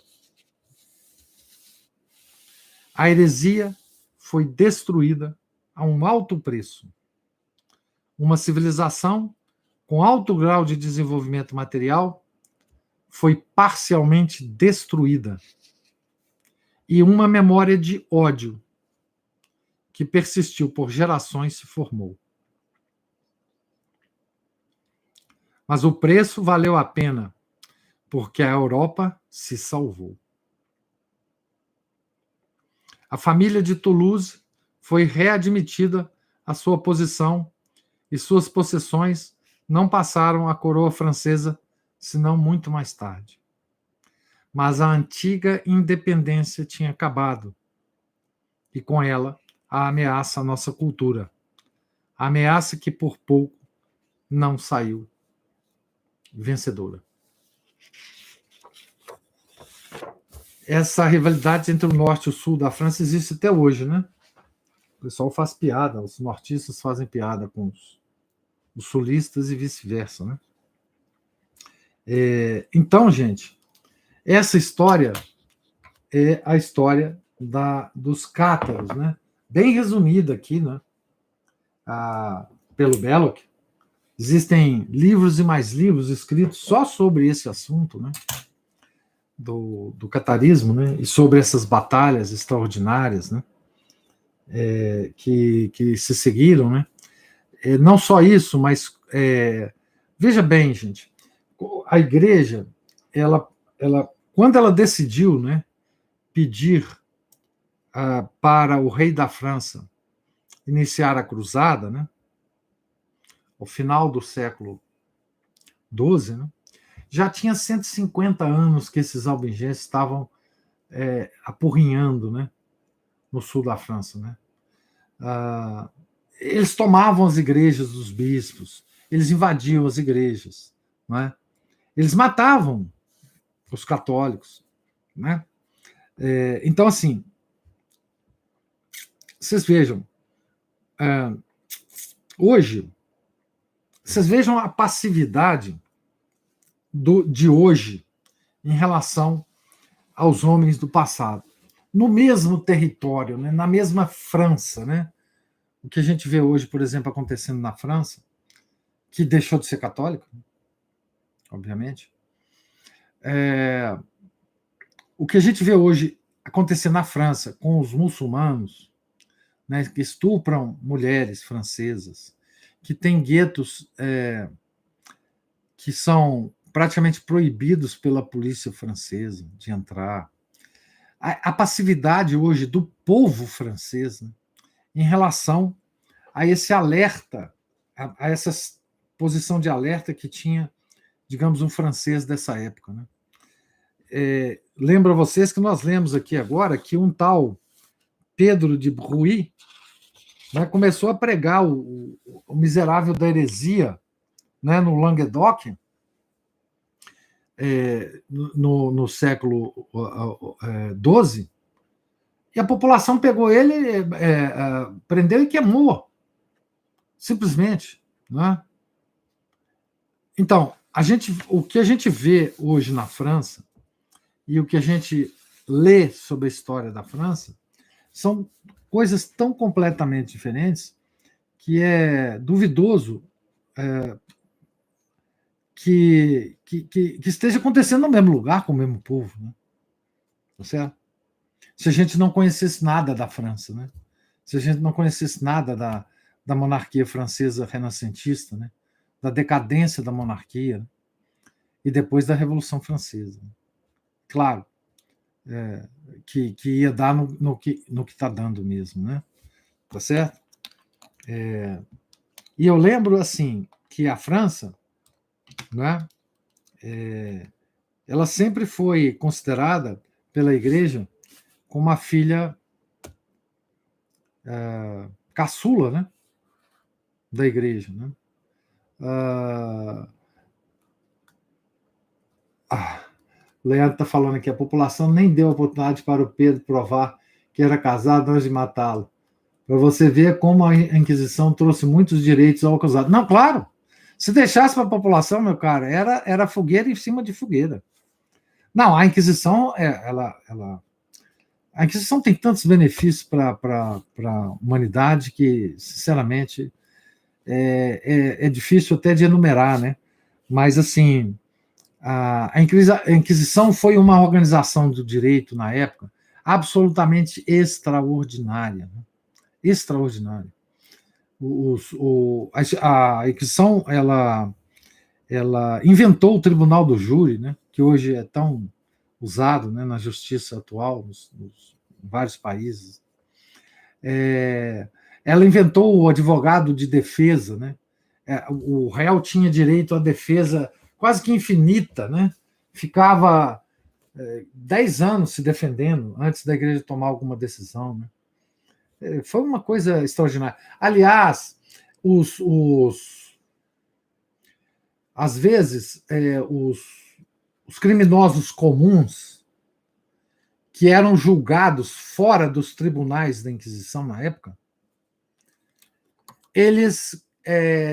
A heresia foi destruída a um alto preço. Uma civilização com alto grau de desenvolvimento material foi parcialmente destruída. E uma memória de ódio que persistiu por gerações se formou. Mas o preço valeu a pena, porque a Europa se salvou. A família de Toulouse foi readmitida à sua posição e suas possessões não passaram à coroa francesa senão muito mais tarde. Mas a antiga independência tinha acabado e com ela a ameaça à nossa cultura. A ameaça que por pouco não saiu vencedora. Essa rivalidade entre o norte e o sul da França existe até hoje, né? O pessoal faz piada, os nortistas fazem piada com os sulistas e vice-versa, né? Então, gente, essa história é a história dos cátaros, né? Bem resumida aqui, né? Pelo Belloc. Existem livros e mais livros escritos só sobre esse assunto, né? Do catarismo, né? E sobre essas batalhas extraordinárias, né? Que se seguiram, né? Não só isso, mas veja bem, gente, a igreja, ela, quando ela decidiu, né, pedir para o rei da França iniciar a cruzada, né, ao final do século XII, né, já tinha 150 anos que esses albigenses estavam apurrinhando, né, no sul da França, né. Eles tomavam as igrejas dos bispos, eles invadiam as igrejas, né? Eles matavam os católicos, né? Então, assim, vocês vejam, hoje, vocês vejam a passividade de hoje em relação aos homens do passado. No mesmo território, né? Na mesma França, né? O que a gente vê hoje, por exemplo, acontecendo na França, que deixou de ser católica, obviamente. O que a gente vê hoje acontecer na França com os muçulmanos, né, que estupram mulheres francesas, que tem guetos que são praticamente proibidos pela polícia francesa de entrar. A passividade hoje do povo francês, né, em relação a esse alerta, a essa posição de alerta que tinha, digamos, um francês dessa época. Né? Lembro a vocês que nós lemos aqui agora que um tal Pedro de Bruy, né, começou a pregar o miserável da heresia, né, no Languedoc, no século XII, e a população pegou ele, prendeu e queimou, simplesmente. Né? Então, o que a gente vê hoje na França e o que a gente lê sobre a história da França são coisas tão completamente diferentes que é duvidoso que esteja acontecendo no mesmo lugar com o mesmo povo. Né? Tá certo? Se a gente não conhecesse nada da França, né? Se a gente não conhecesse nada da monarquia francesa renascentista, né? Da decadência da monarquia, né? E depois da Revolução Francesa. Né? Claro, que ia dar no que está dando mesmo, né? Tá certo? E eu lembro, assim, que a França, né, ela sempre foi considerada pela Igreja como uma filha caçula, né, da Igreja. Né? Leandro está falando aqui, a população nem deu oportunidade para o Pedro provar que era casado antes de matá-lo. Para você ver como a Inquisição trouxe muitos direitos ao acusado. Não, claro, se deixasse para a população, meu cara, era fogueira em cima de fogueira. Não, a Inquisição, a Inquisição tem tantos benefícios para a humanidade que, sinceramente, é difícil até de enumerar, né? Mas, assim, a Inquisição foi uma organização do direito, na época, absolutamente extraordinária. Né? Extraordinária. A Inquisição, ela inventou o Tribunal do Júri, né? Que hoje é tão usado, né, na justiça atual, em vários países. Ela inventou o advogado de defesa, né? O réu tinha direito à defesa quase que infinita, né? Ficava 10 anos se defendendo antes da Igreja tomar alguma decisão. Né? Foi uma coisa extraordinária. Aliás, às vezes, os criminosos comuns que eram julgados fora dos tribunais da Inquisição na época, eles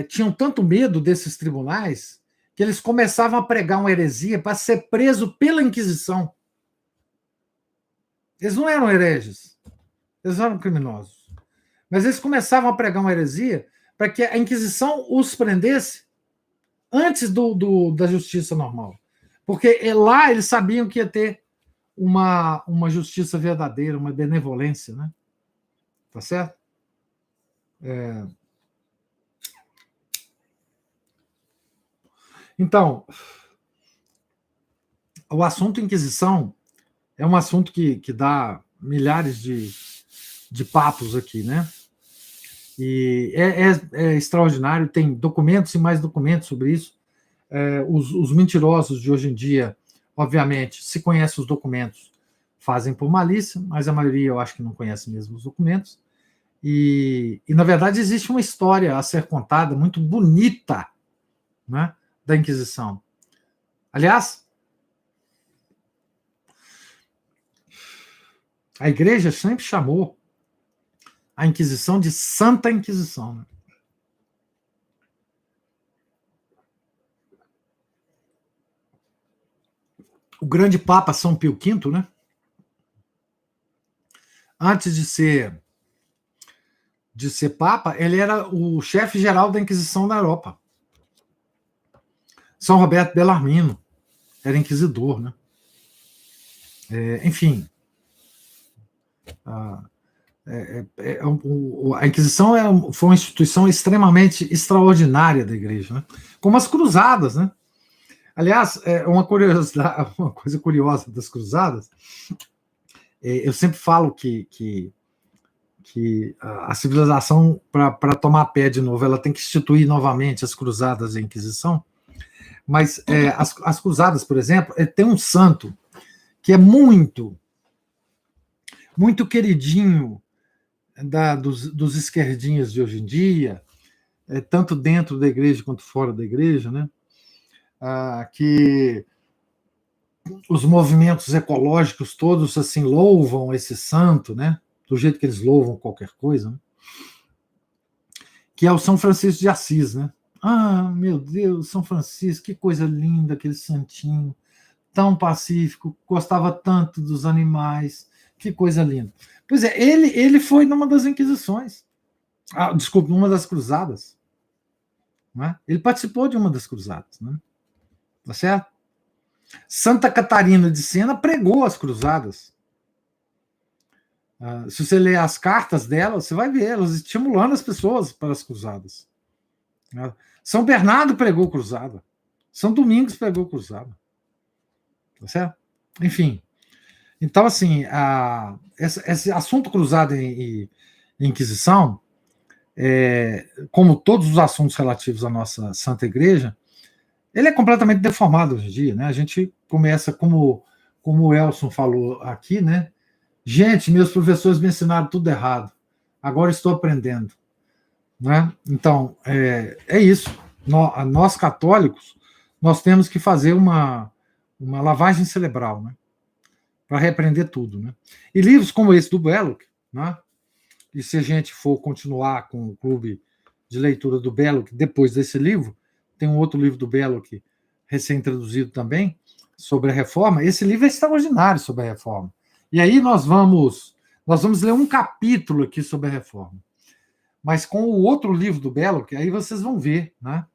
tinham tanto medo desses tribunais que eles começavam a pregar uma heresia para ser preso pela Inquisição. Eles não eram hereges, eles eram criminosos. Mas eles começavam a pregar uma heresia para que a Inquisição os prendesse antes da justiça normal. Porque lá eles sabiam que ia ter uma justiça verdadeira, uma benevolência. Né? Tá certo? Então, o assunto Inquisição é um assunto que dá milhares de papos aqui, né? E é extraordinário, tem documentos e mais documentos sobre isso. Os mentirosos de hoje em dia, obviamente, se conhecem os documentos, fazem por malícia, mas a maioria eu acho que não conhece mesmo os documentos. E na verdade, existe uma história a ser contada muito bonita, né, da Inquisição. Aliás, a Igreja sempre chamou a Inquisição de Santa Inquisição. Né? O grande Papa São Pio V, né? Antes de ser Papa, ele era o chefe geral da Inquisição na Europa. São Roberto Bellarmino era inquisidor, né? Enfim, a Inquisição foi uma instituição extremamente extraordinária da Igreja, né? Como as cruzadas, né? Aliás, uma curiosidade, uma coisa curiosa das cruzadas, eu sempre falo que a civilização, para tomar pé de novo, ela tem que instituir novamente as cruzadas e a Inquisição, mas as cruzadas, por exemplo, tem um santo que é muito, muito queridinho dos esquerdinhos de hoje em dia, tanto dentro da igreja quanto fora da igreja, né? Que os movimentos ecológicos todos assim louvam esse santo, né? Do jeito que eles louvam qualquer coisa, né? Que é o São Francisco de Assis, né? Ah, meu Deus, São Francisco, que coisa linda, aquele santinho, tão pacífico, gostava tanto dos animais, que coisa linda. Pois é, ele foi numa das Inquisições, desculpa, numa das cruzadas, né? Ele participou de uma das cruzadas, né? Tá certo? Santa Catarina de Sena pregou as cruzadas. Se você ler as cartas dela, você vai ver elas estimulando as pessoas para as cruzadas. São Bernardo pregou cruzada. São Domingos pregou cruzada. Tá certo? Enfim. Então, assim, esse assunto cruzada e Inquisição, como todos os assuntos relativos à nossa Santa Igreja, ele é completamente deformado hoje em dia, né? A gente começa, como o Elson falou aqui, né? Gente, meus professores me ensinaram tudo errado. Agora estou aprendendo, né? Então, é isso. Nós católicos, nós temos que fazer uma lavagem cerebral, né? Para reaprender tudo, né? E livros como esse do Belloc, né? E se a gente for continuar com o clube de leitura do Belloc, depois desse livro, tem um outro livro do Belloc, recém-traduzido também, sobre a reforma. Esse livro é extraordinário sobre a reforma. E aí nós vamos ler um capítulo aqui sobre a reforma. Mas com o outro livro do Belloc, aí vocês vão ver, né?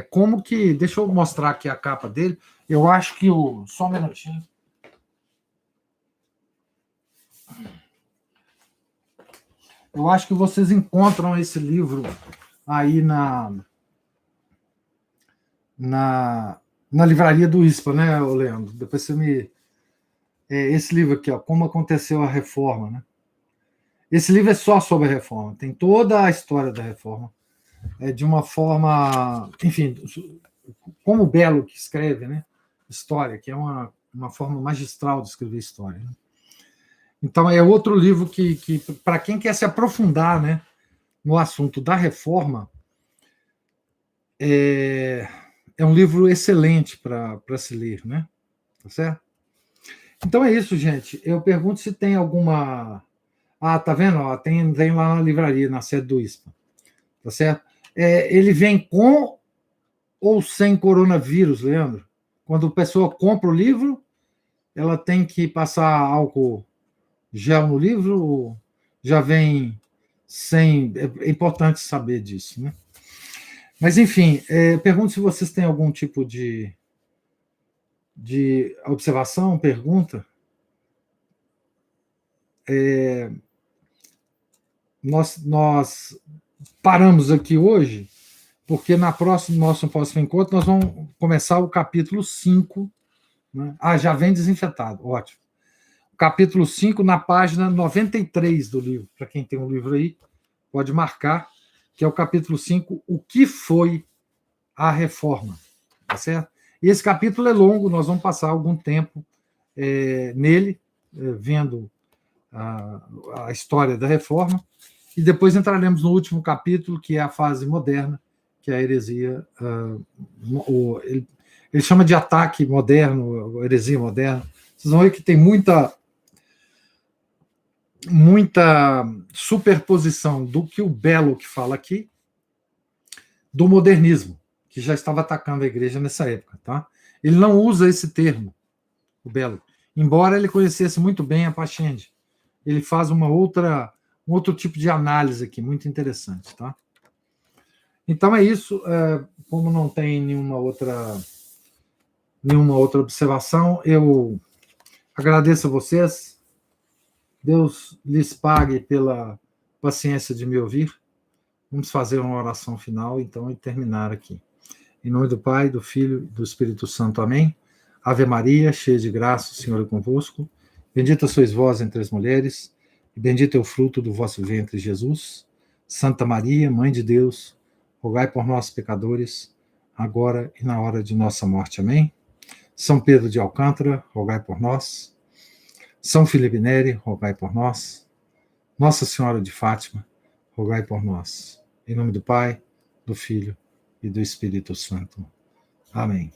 Como que... Deixa eu mostrar aqui a capa dele. Eu acho que só um minutinho. Eu acho que vocês encontram esse livro aí na livraria do ISPA, né, Leandro? Depois você me... esse livro aqui, ó, Como Aconteceu a Reforma, né? Esse livro é só sobre a reforma, tem toda a história da reforma, de uma forma, enfim, como o Belo que escreve, né? História, que é uma forma magistral de escrever história, né? Então, é outro livro que para quem quer se aprofundar, né, no assunto da reforma, é um livro excelente para se ler, né? Tá certo? Então é isso, gente. Eu pergunto se tem alguma... tá vendo? Ó, tem lá na livraria, na sede do ISPA. Tá certo? Ele vem com ou sem coronavírus, Leandro? Quando a pessoa compra o livro, ela tem que passar álcool gel no livro, ou já vem sem... É importante saber disso, né? Mas, enfim, pergunto se vocês têm algum tipo de observação, pergunta. Nós paramos aqui hoje, porque nosso próximo encontro nós vamos começar o capítulo 5. Né? Já vem desinfetado, ótimo. Capítulo 5, na página 93 do livro. Para quem tem um livro aí, pode marcar, que é o capítulo 5, O que foi a reforma. Tá certo? E esse capítulo é longo, nós vamos passar algum tempo nele, vendo a história da reforma, e depois entraremos no último capítulo, que é a fase moderna, que é a heresia. Ele chama de ataque moderno, heresia moderna. Vocês vão ver que tem muita superposição do que o Belloc fala aqui, do modernismo, que já estava atacando a igreja nessa época. Tá? Ele não usa esse termo, o Belloc, embora ele conhecesse muito bem a Pascendi. Ele faz um outro tipo de análise aqui, muito interessante. Tá? Então é isso. Como não tem nenhuma outra observação, eu agradeço a vocês. Deus lhes pague pela paciência de me ouvir. Vamos fazer uma oração final, então, e terminar aqui. Em nome do Pai, do Filho e do Espírito Santo. Amém. Ave Maria, cheia de graça, o Senhor é convosco. Bendita sois vós entre as mulheres, e bendito é o fruto do vosso ventre, Jesus. Santa Maria, Mãe de Deus, rogai por nós, pecadores, agora e na hora de nossa morte. Amém. São Pedro de Alcântara, rogai por nós. São Filipe Neri, rogai por nós. Nossa Senhora de Fátima, rogai por nós. Em nome do Pai, do Filho e do Espírito Santo. Amém.